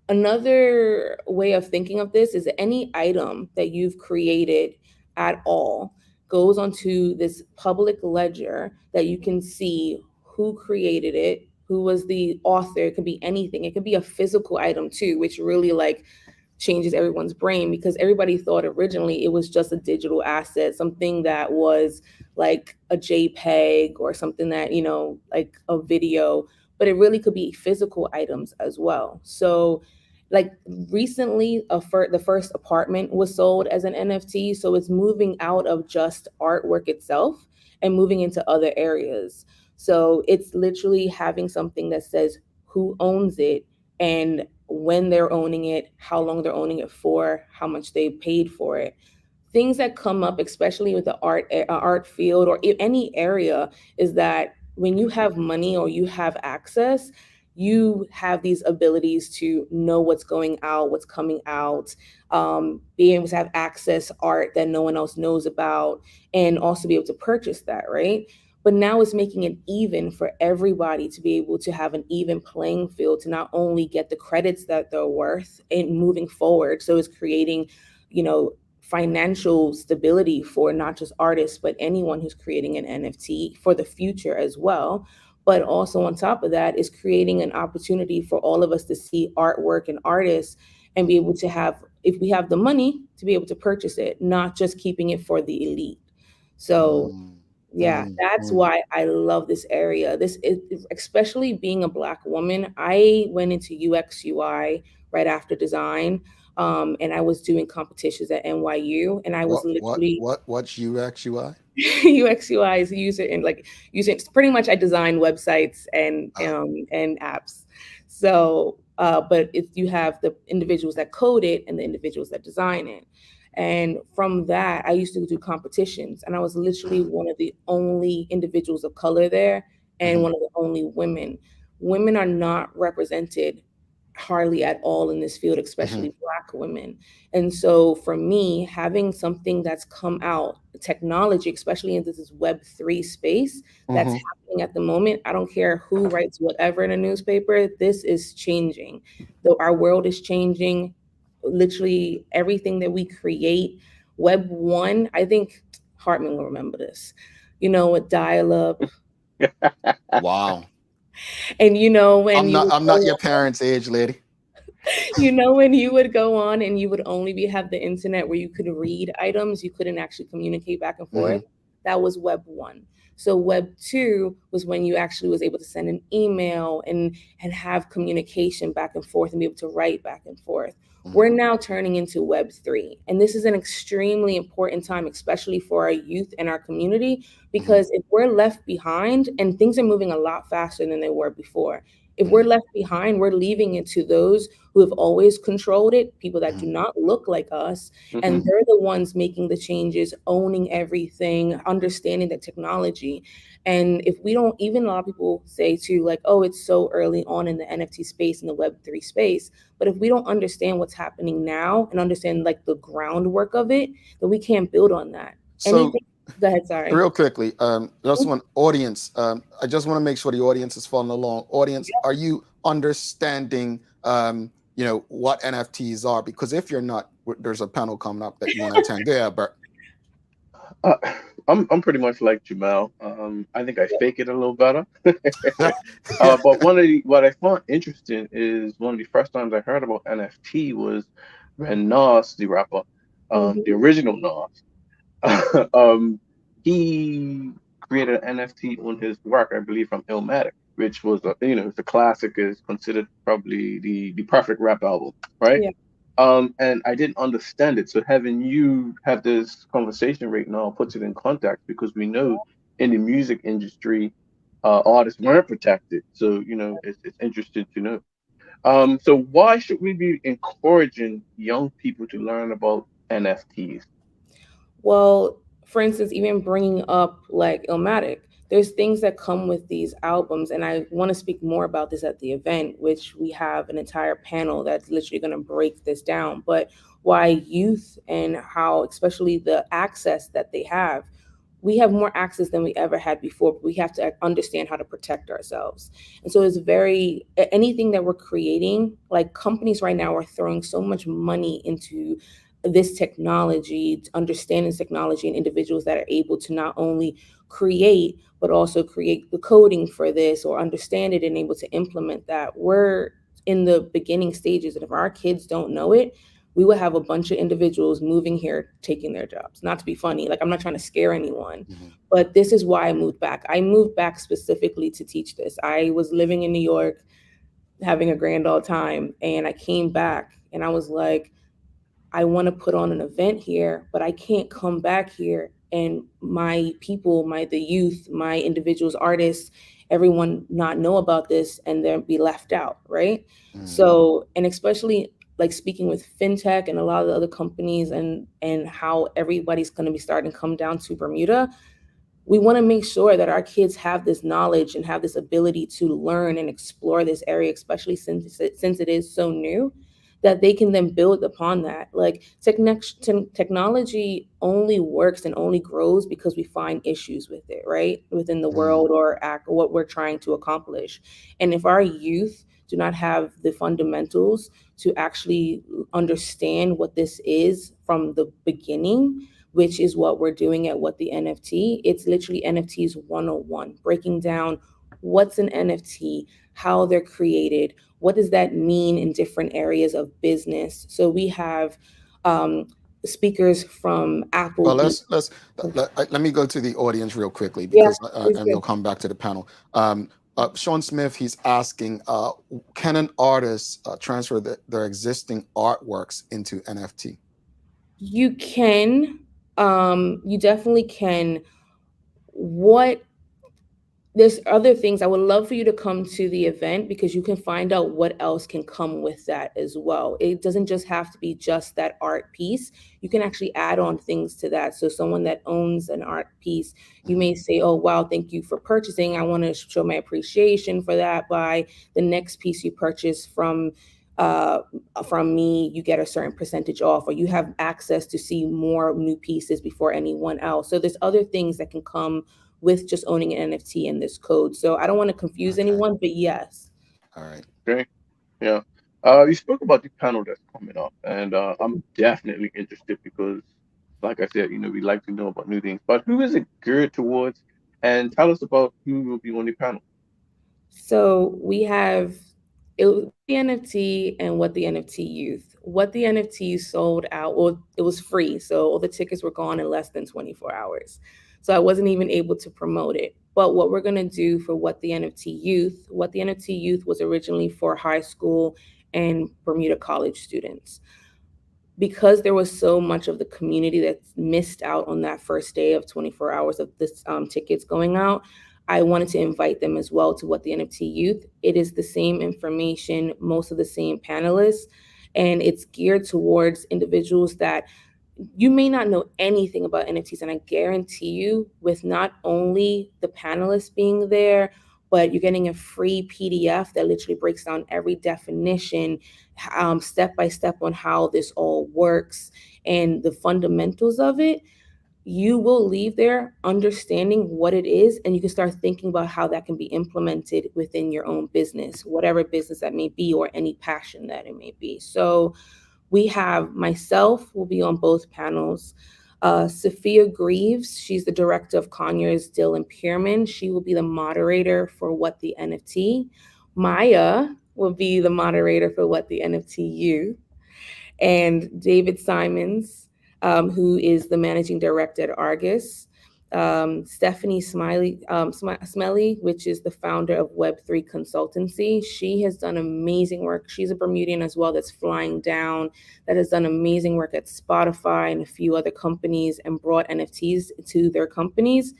another way of thinking of this is that any item that you've created at all goes onto this public ledger that you can see who created it, who was the author. It could be anything. It could be a physical item too, which really like changes everyone's brain, because everybody thought originally it was just a digital asset, something that was like a JPEG or something that, you know, like a video, but it really could be physical items as well. So like recently, the first apartment was sold as an NFT. So it's moving out of just artwork itself and moving into other areas. So it's literally having something that says who owns it and when they're owning it, how long they're owning it for, how much they paid for it. Things that come up, especially with the art field or any area, is that when you have money or you have access, you have these abilities to know what's going out, what's coming out, being able to have access art that no one else knows about, and also be able to purchase that, right? But now it's making it even for everybody to be able to have an even playing field to not only get the credits that they're worth and moving forward. So it's creating, you know, financial stability for not just artists, but anyone who's creating an NFT for the future as well. But also on top of that is creating an opportunity for all of us to see artwork and artists and be able to have, if we have the money, to be able to purchase it, not just keeping it for the elite. So yeah, that's why I love this area. This is, especially being a Black woman, I went into UX UI right after design. And I was doing competitions at NYU, and I was literally what's UX UI? UX UI is using pretty much I design websites and apps. So, but if you have the individuals that code it and the individuals that design it. And from that, I used to do competitions, and I was literally one of the only individuals of color there and one of the only women. Women are not represented hardly at all in this field, especially Black women. And so for me, having something that's come out, technology, especially in this Web3 space that's happening at the moment, I don't care who writes whatever in a newspaper, this is changing. Though our world is changing, literally everything that we create. Web 1, I think Hartman will remember this, you know, with dial-up. Wow. And you know, when I'm not your parents' age, lady. You know, when you would go on and you would only have the internet where you could read items, you couldn't actually communicate back and forth. That was Web 1. So Web 2 was when you actually was able to send an email and have communication back and forth and be able to write back and forth. We're now turning into Web 3. And this is an extremely important time, especially for our youth and our community, because if we're left behind, and things are moving a lot faster than they were before, if we're left behind, we're leaving it to those who have always controlled it, people that do not look like us. And they're the ones making the changes, owning everything, understanding the technology. And if we don't, even a lot of people say too, like, oh, it's so early on in the NFT space, in the Web3 space. But if we don't understand what's happening now and understand like the groundwork of it, then we can't build on that. So, go ahead, sorry. Real quickly, just one audience. I just want to make sure the audience is following along. Audience, are you understanding, you know, what NFTs are? Because if you're not, there's a panel coming up that you want to attend. Yeah, Bert. I'm pretty much like Jamal. I think I fake it a little better. But what I found interesting is one of the first times I heard about NFT was when Nas, the rapper, the original Nas, he created an NFT on his work, I believe, from Illmatic, which was, the classic, is considered probably the perfect rap album, right? And I didn't understand it. So having you have this conversation right now puts it in context, because we know in the music industry, artists weren't protected. So, it's interesting to know. So why should we be encouraging young people to learn about NFTs? Well, for instance, even bringing up like Illmatic, there's things that come with these albums, and I want to speak more about this at the event, which we have an entire panel that's literally going to break this down. But why youth and how, especially the access that they have, we have more access than we ever had before, but we have to understand how to protect ourselves. And so it's very, anything that we're creating, like companies right now are throwing so much money into this technology, understanding technology, and individuals that are able to not only create, but also create the coding for this or understand it and able to implement that. We're in the beginning stages, and if our kids don't know it, we will have a bunch of individuals moving here, taking their jobs. Not to be funny, like I'm not trying to scare anyone, but this is why I moved back. I moved back specifically to teach this. I was living in New York, having a grand old time, and I came back and I was like, I want to put on an event here, but I can't come back here and my people, the youth, my individuals, artists, everyone not know about this and then be left out, right? So, and especially like speaking with fintech and a lot of the other companies and how everybody's going to be starting to come down to Bermuda, we want to make sure that our kids have this knowledge and have this ability to learn and explore this area, especially since it is so new, that they can then build upon that. Like technology only works and only grows because we find issues with it, right? Within the world or what we're trying to accomplish. And if our youth do not have the fundamentals to actually understand what this is from the beginning, which is what we're doing at What the NFT. It's literally NFTs 101, breaking down what's an NFT, how they're created, what does that mean in different areas of business. So we have speakers from Apple. Well, let me go to the audience real quickly because and we'll come back to the panel. Sean Smith, he's asking, can an artist transfer their existing artworks into NFT? You can. You definitely can. There's other things. I would love for you to come to the event because you can find out what else can come with that as well. It doesn't just have to be just that art piece. You can actually add on things to that. So someone that owns an art piece, you may say, oh, wow, thank you for purchasing. I want to show my appreciation for that by the next piece you purchase from me, you get a certain percentage off, or you have access to see more new pieces before anyone else. So there's other things that can come with just owning an NFT in this code. So I don't want to confuse anyone, but yes. All right. Okay. Yeah. You spoke about the panel that's coming up, and I'm definitely interested because, like I said, we like to know about new things. But who is it geared towards? And tell us about who will be on the panel. So we have the NFT and What the NFT Youth. What the NFT sold out, well, it was free. So all the tickets were gone in less than 24 hours. So I wasn't even able to promote it. But what we're going to do for What the NFT Youth was originally for high school and Bermuda college students. Because there was so much of the community that missed out on that first day of 24 hours of this tickets going out, I wanted to invite them as well to What the NFT Youth. It is the same information, most of the same panelists, and it's geared towards individuals that you may not know anything about NFTs. And I guarantee you, with not only the panelists being there, but you're getting a free PDF that literally breaks down every definition, step by step on how this all works and the fundamentals of it. You will leave there understanding what it is, and you can start thinking about how that can be implemented within your own business, whatever business that may be, or any passion that it may be. So we have myself will be on both panels. Sophia Greaves, she's the director of Conyers, Dill and Pierman. She will be the moderator for What the NFT. Maya will be the moderator for What the NFT Youth. And David Simons, who is the managing director at Argus. Stephanie Smelly, which is the founder of Web3 Consultancy. She has done amazing work. She's a Bermudian as well that's flying down, that has done amazing work at Spotify and a few other companies and brought NFTs to their companies.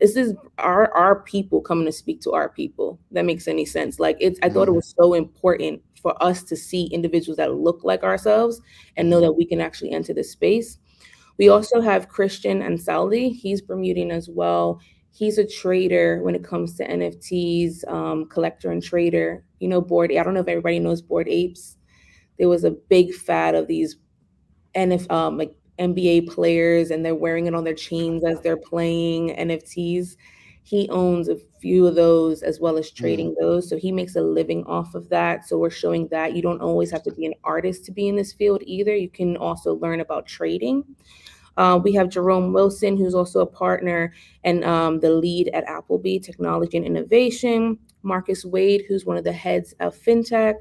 This is our people coming to speak to our people. That makes any sense. Like I thought it was so important for us to see individuals that look like ourselves and know that we can actually enter this space. We also have Christian Ansaldi. He's Bermudian as well. He's a trader when it comes to NFTs, collector and trader. You know, I don't know if everybody knows Bored Apes. There was a big fad of these like NBA players, and they're wearing it on their chains as they're playing NFTs. He owns a few of those as well as trading those. So he makes a living off of that. So we're showing that you don't always have to be an artist to be in this field either. You can also learn about trading. We have Jerome Wilson, who's also a partner and the lead at Appleby Technology and Innovation. Marcus Wade, who's one of the heads of FinTech.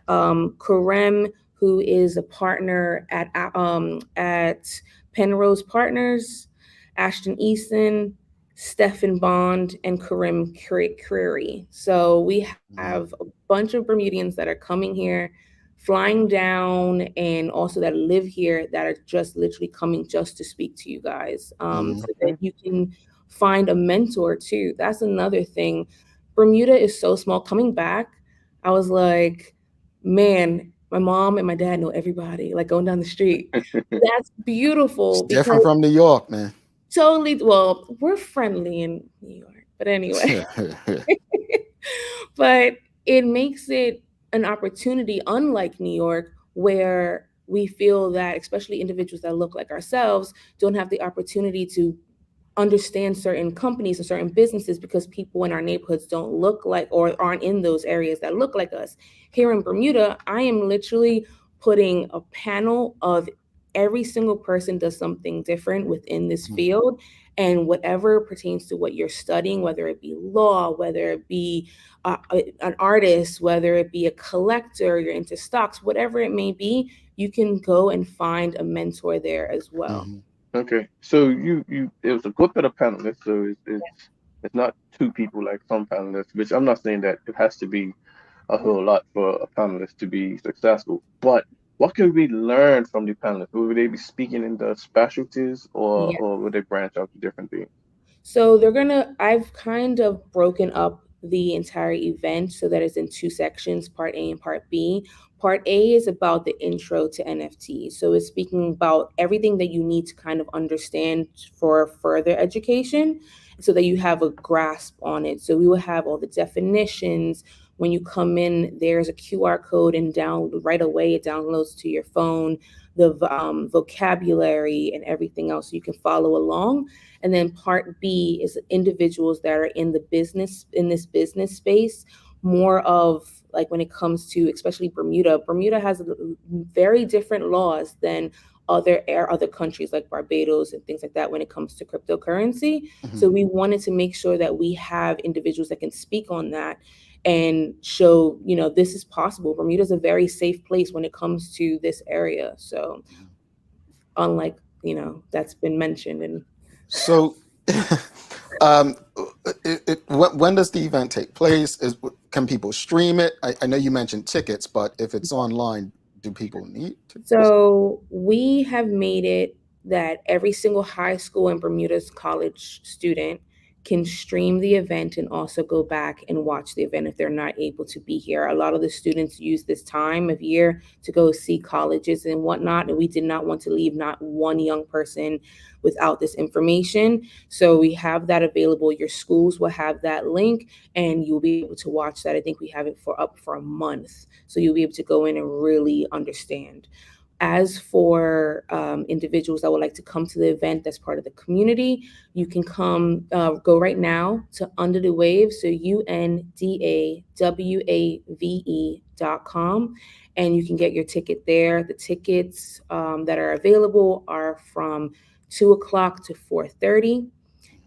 Karem, who is a partner at Penrose Partners. Ashton Easton, Stephen Bond, and Karim Creary. So we have a bunch of Bermudians that are coming here, flying down, and also that live here that are just literally coming just to speak to you guys, so that you can find a mentor too. That's another thing. Bermuda is so small. Coming back, I was like, man, my mom and my dad know everybody, like going down the street. That's beautiful. It's different from New York, man. Totally. Well, we're friendly in New York, but anyway. But it makes it an opportunity, unlike New York, where we feel that especially individuals that look like ourselves don't have the opportunity to understand certain companies or certain businesses because people in our neighborhoods don't look like or aren't in those areas that look like us. Here in Bermuda, I am literally putting a panel of every single person does something different within this field, and whatever pertains to what you're studying, whether it be law, whether it be an artist, whether it be a collector, you're into stocks, whatever it may be, you can go and find a mentor there as well. Okay, so it was a good bit of panelists, so it's not two people like some panelists, which I'm not saying that it has to be a whole lot for a panelist to be successful, but what can we learn from the panelists? Will they be speaking in the specialties or will they branch out to different things? So I've kind of broken up the entire event so that it's in two sections, part A and part B. Part A is about the intro to NFTs. So it's speaking about everything that you need to kind of understand for further education so that you have a grasp on it. So we will have all the definitions. When you come in, there's a QR code and right away it downloads to your phone, the vocabulary and everything else so you can follow along. And then part B is individuals that are in this business space, more of like when it comes to especially Bermuda. Bermuda has very different laws than other countries like Barbados and things like that when it comes to cryptocurrency. So we wanted to make sure that we have individuals that can speak on that and show, this is possible. Bermuda is a very safe place when it comes to this area. So unlike, that's been mentioned. And so when does the event take place? Can people stream it? I know you mentioned tickets, but if it's online, do people need tickets? So we have made it that every single high school and Bermuda's college student can stream the event and also go back and watch the event if they're not able to be here. A lot of the students use this time of year to go see colleges and whatnot, and we did not want to leave not one young person without this information. So we have that available. Your schools will have that link and you'll be able to watch that. I think we have it up for a month. So you'll be able to go in and really understand. As for individuals that would like to come to the event that's part of the community, you can go right now to Under the Wave, so UNDAWAVE.com, and you can get your ticket there. The tickets that are available are from 2 o'clock to 4:30.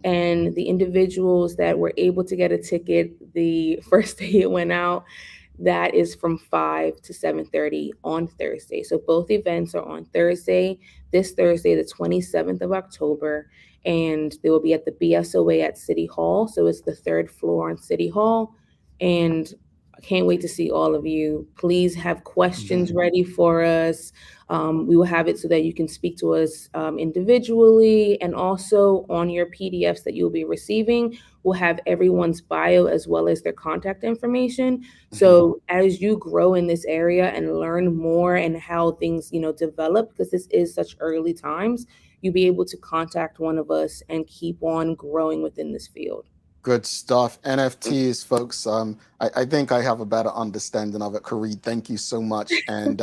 And the individuals that were able to get a ticket the first day it went out, That is from 5 to 7:30 on Thursday. So both events are on Thursday, this Thursday, the 27th of October, and they will be at the BSOA at City Hall. So it's the third floor on City Hall. And I can't wait to see all of you. Please have questions ready for us. We will have it so that you can speak to us individually, and also on your PDFs that you'll be receiving, we'll have everyone's bio as well as their contact information. So as you grow in this area and learn more and how things, develop, because this is such early times, you'll be able to contact one of us and keep on growing within this field. Good stuff. NFTs, folks. I think I have a better understanding of it. Karee, thank you so much. And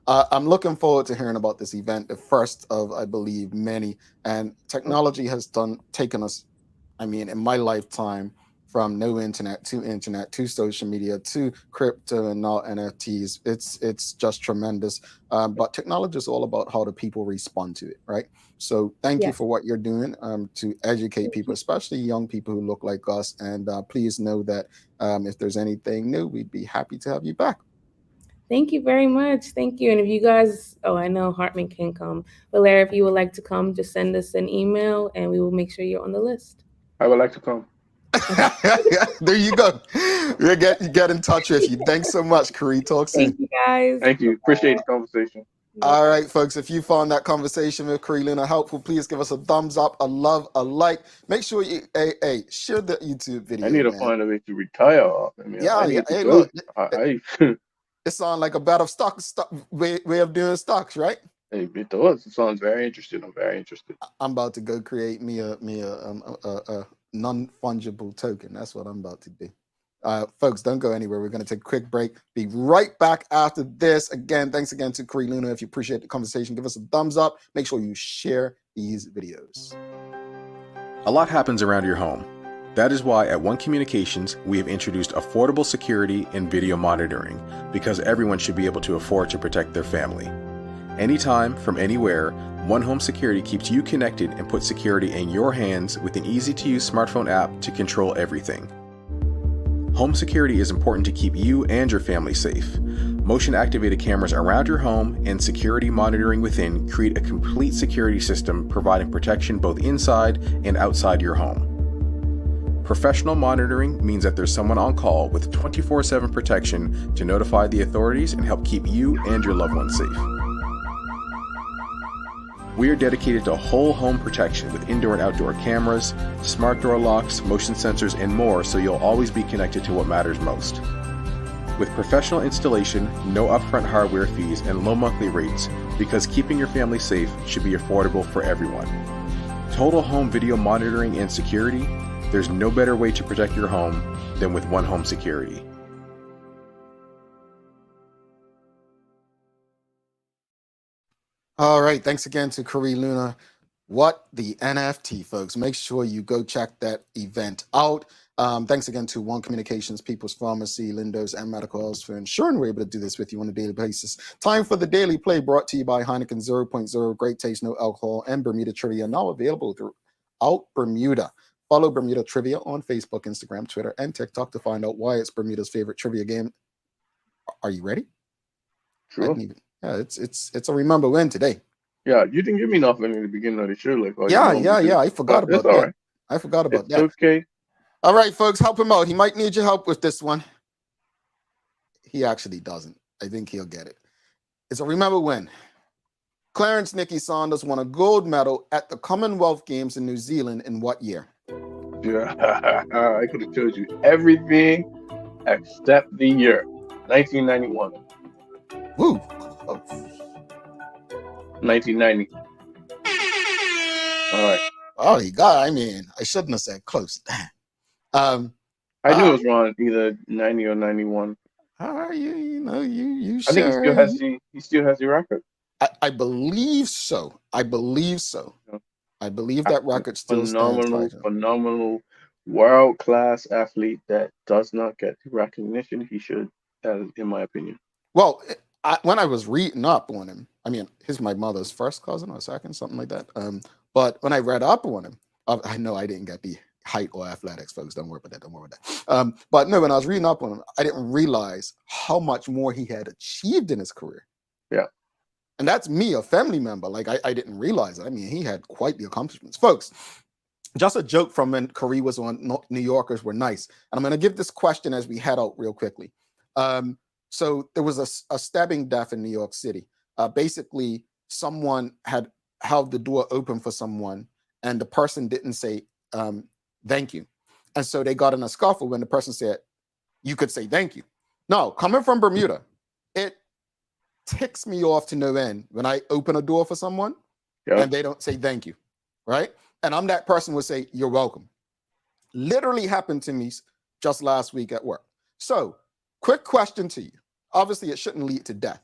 I'm looking forward to hearing about this event, the first of, I believe, many. And technology has taken us, in my lifetime, from no internet to social media to crypto and now NFTs. It's just tremendous. But technology is all about how the people respond to it, right? So thank you for what you're doing to educate people, especially young people who look like us. And please know that if there's anything new, we'd be happy to have you back. Thank you very much. Thank you. And if you guys, I know Hartman can come. Valeria, if you would like to come, just send us an email and we will make sure you're on the list. I would like to come. There you go. We'll get in touch with you. Thanks so much, Karee. Talk soon. Thank you, guys. Thank you. Appreciate the conversation. All right, folks. If you found that conversation with Karee Luna helpful, please give us a thumbs up, a love, a like. Make sure you share the YouTube video. I need to find a way to retire. Look, it sounds like a better stock way of doing stocks, right? Hey, it does. It sounds very interesting. I'm very interested. I'm about to go create me a non-fungible token. That's what I'm about to do. Folks, don't go anywhere. We're going to take a quick break. Be right back after this. Again, thanks again to Karee Luna. If you appreciate the conversation, give us a thumbs up. Make sure you share these videos. A lot happens around your home. That is why at One Communications, we have introduced affordable security and video monitoring, because everyone should be able to afford to protect their family. Anytime, from anywhere, One Home Security keeps you connected and puts security in your hands with an easy-to-use smartphone app to control everything. Home security is important to keep you and your family safe. Motion-activated cameras around your home and security monitoring within create a complete security system providing protection both inside and outside your home. Professional monitoring means that there's someone on call with 24/7 protection to notify the authorities and help keep you and your loved ones safe. We are dedicated to whole home protection with indoor and outdoor cameras, smart door locks, motion sensors, and more, so you'll always be connected to what matters most. With professional installation, no upfront hardware fees, and low monthly rates, because keeping your family safe should be affordable for everyone. Total home video monitoring and security, there's no better way to protect your home than with One Home Security. All right. Thanks again to Karee Luna. What the NFT, folks. Make sure you go check that event out. Thanks again to One Communications, People's Pharmacy, Lindos, and Medical Health for ensuring we're able to do this with you on a daily basis. Time for the Daily Play, brought to you by Heineken 0.0, great taste, no alcohol, and Bermuda Trivia, now available throughout Bermuda. Follow Bermuda Trivia on Facebook, Instagram, Twitter, and TikTok to find out why it's Bermuda's favorite trivia game. Are you ready? Sure. Yeah, it's a remember when today. Yeah, you didn't give me nothing in the beginning of the show. I forgot about that. Right. I forgot about that. Okay. All right, folks, help him out. He might need your help with this one. He actually doesn't. I think he'll get it. It's a remember when. Clarence Nicky Saunders won a gold medal at the Commonwealth Games in New Zealand in what year? Yeah, I could have told you everything except the year. 1991. Woo. 1990. All right. Oh, he got. I shouldn't have said close. I knew it was wrong. Either 90 or 91. You I think he still has the record. I believe so. I believe that record still stands. Phenomenal, world-class athlete that does not get the recognition he should, in my opinion. Well, when I was reading up on him, he's my mother's first cousin or second, something like that. But when I read up on him, I know I didn't get height or athletics, folks. Don't worry about that. Don't worry about that. But no, when I was reading up on him, I didn't realize how much more he had achieved in his career. Yeah. And that's me, a family member. Like, I didn't realize it. I mean, he had quite the accomplishments. Folks, just a joke from when Karee was on New Yorkers Were Nice. And I'm going to give this question as we head out real quickly. So there was a stabbing death in New York City. Basically, someone had held the door open for someone, and the person didn't say thank you. And so they got in a scuffle when the person said, you could say thank you. No, coming from Bermuda, it ticks me off to no end when I open a door for someone and they don't say thank you, right? And I'm that person would say, you're welcome. Literally happened to me just last week at work. So, quick question to you. Obviously, it shouldn't lead to death.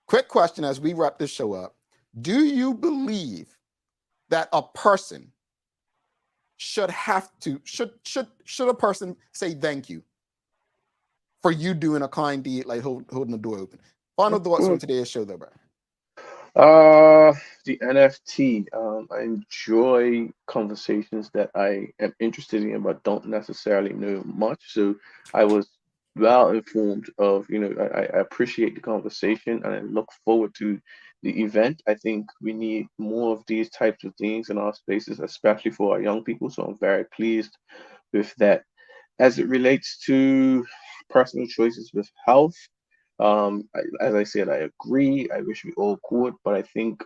Quick question as we wrap this show up. Do you believe that a person should a person say thank you for you doing a kind deed like holding the door open? Final thoughts on today's show, though, Brad. The NFT. I enjoy conversations that I am interested in, but don't necessarily know much. So I was well informed of, I appreciate the conversation and I look forward to the event. I think we need more of these types of things in our spaces, especially for our young people. So I'm very pleased with that. As it relates to personal choices with health, as I said, I agree. I wish we all could, but I think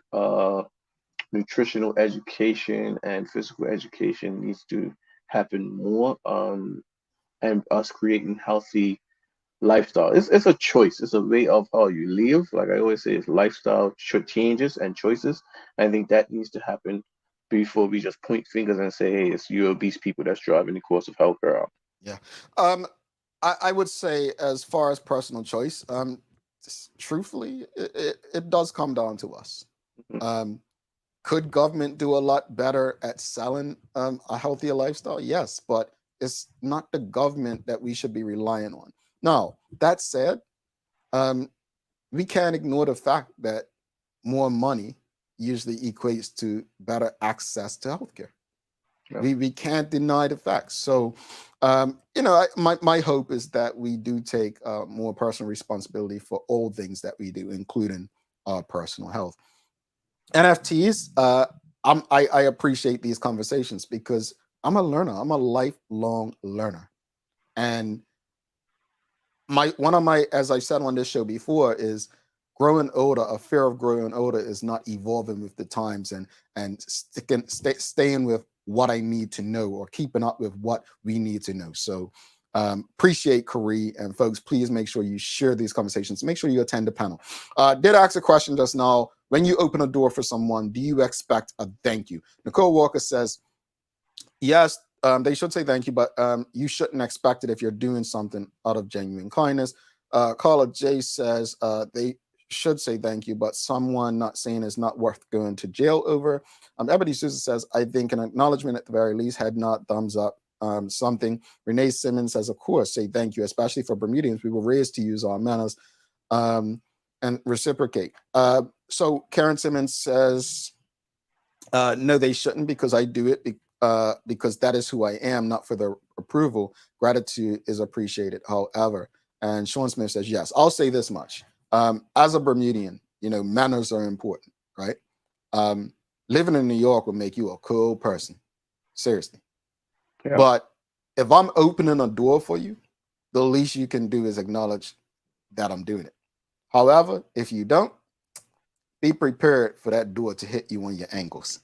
nutritional education and physical education needs to happen more, and us creating healthy lifestyle. It's a choice. It's a way of how you live. Like I always say, it's lifestyle changes and choices. I think that needs to happen before we just point fingers and say, hey, it's you obese people that's driving the course of healthcare. Yeah. I would say, as far as personal choice, truthfully, it does come down to us. Could government do a lot better at selling a healthier lifestyle? Yes, but it's not the government that we should be relying on. Now, that said, we can't ignore the fact that more money usually equates to better access to healthcare. We can't deny the facts. So, my hope is that we do take more personal responsibility for all things that we do, including our personal health. NFTs, I appreciate these conversations because I'm a learner. I'm a lifelong learner. And one of my, as I said on this show before, is growing older. A fear of growing older is not evolving with the times and staying with what I need to know or keeping up with what we need to know. So appreciate Karee, and folks, please make sure you share these conversations. Make sure you attend the panel. Did ask a question just now. When you open a door for someone, do you expect a thank you? Nicole Walker says, yes, they should say thank you, but you shouldn't expect it if you're doing something out of genuine kindness. Carla J says they should say thank you, but someone not saying is not worth going to jail over. Ebony Susan says, I think an acknowledgement at the very least, head nod, thumbs up, something. Renee Simmons says, of course, say thank you, especially for Bermudians. We were raised to use our manners and reciprocate. So Karen Simmons says, no, they shouldn't, because I do it because that is who I am, not for their approval. Gratitude is appreciated, however. And Sean Smith says, yes, I'll say this much. As a Bermudian, manners are important, right? Living in New York will make you a cool person. Seriously. Yeah. But if I'm opening a door for you, the least you can do is acknowledge that I'm doing it. However, if you don't, be prepared for that door to hit you on your ankles.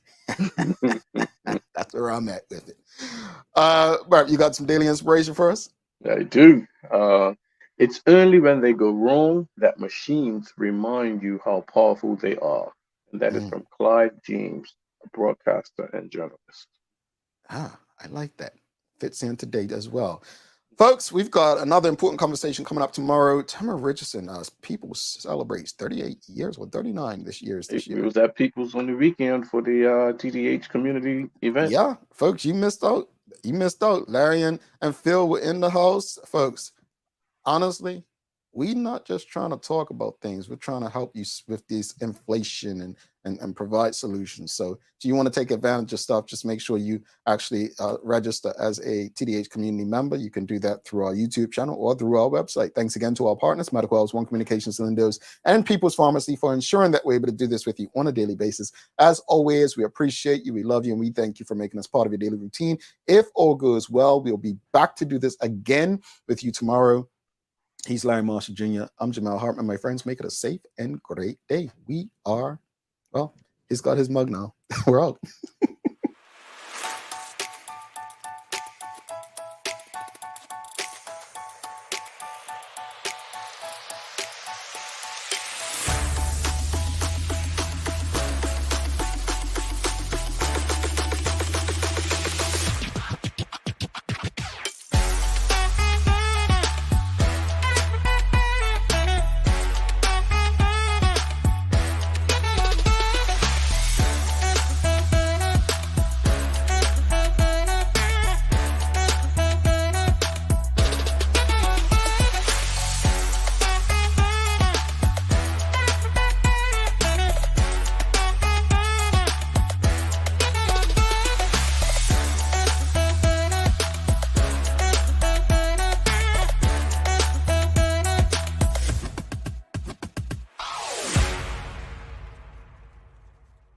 That's where I'm at with it. Bert, you got some daily inspiration for us? I do. It's only when they go wrong that machines remind you how powerful they are. And that is from Clyde James, a broadcaster and journalist. I like that. Fits in today as well. Folks, we've got another important conversation coming up tomorrow. Tamara Richardson, people celebrates 38 years, or 39 this year. It was at People's on the weekend for the TDH community event. Yeah, folks, you missed out. You missed out. Larry and Phil were in the house. Folks, honestly, we're not just trying to talk about things. We're trying to help you with this inflation and provide solutions. So do you want to take advantage of stuff, just make sure you actually register as a TDH community member. You can do that through our YouTube channel or through our website. Thanks again to our partners, Medical House, One Communications, Lindos, and People's Pharmacy for ensuring that we're able to do this with you on a daily basis. As always, we appreciate you, we love you, and we thank you for making us part of your daily routine. If all goes well, we'll be back to do this again with you tomorrow. He's Larry Marshall Jr. I'm Jamal Hartman. My friends, make it a safe and great day. We are, well, he's got his mug now. We're out.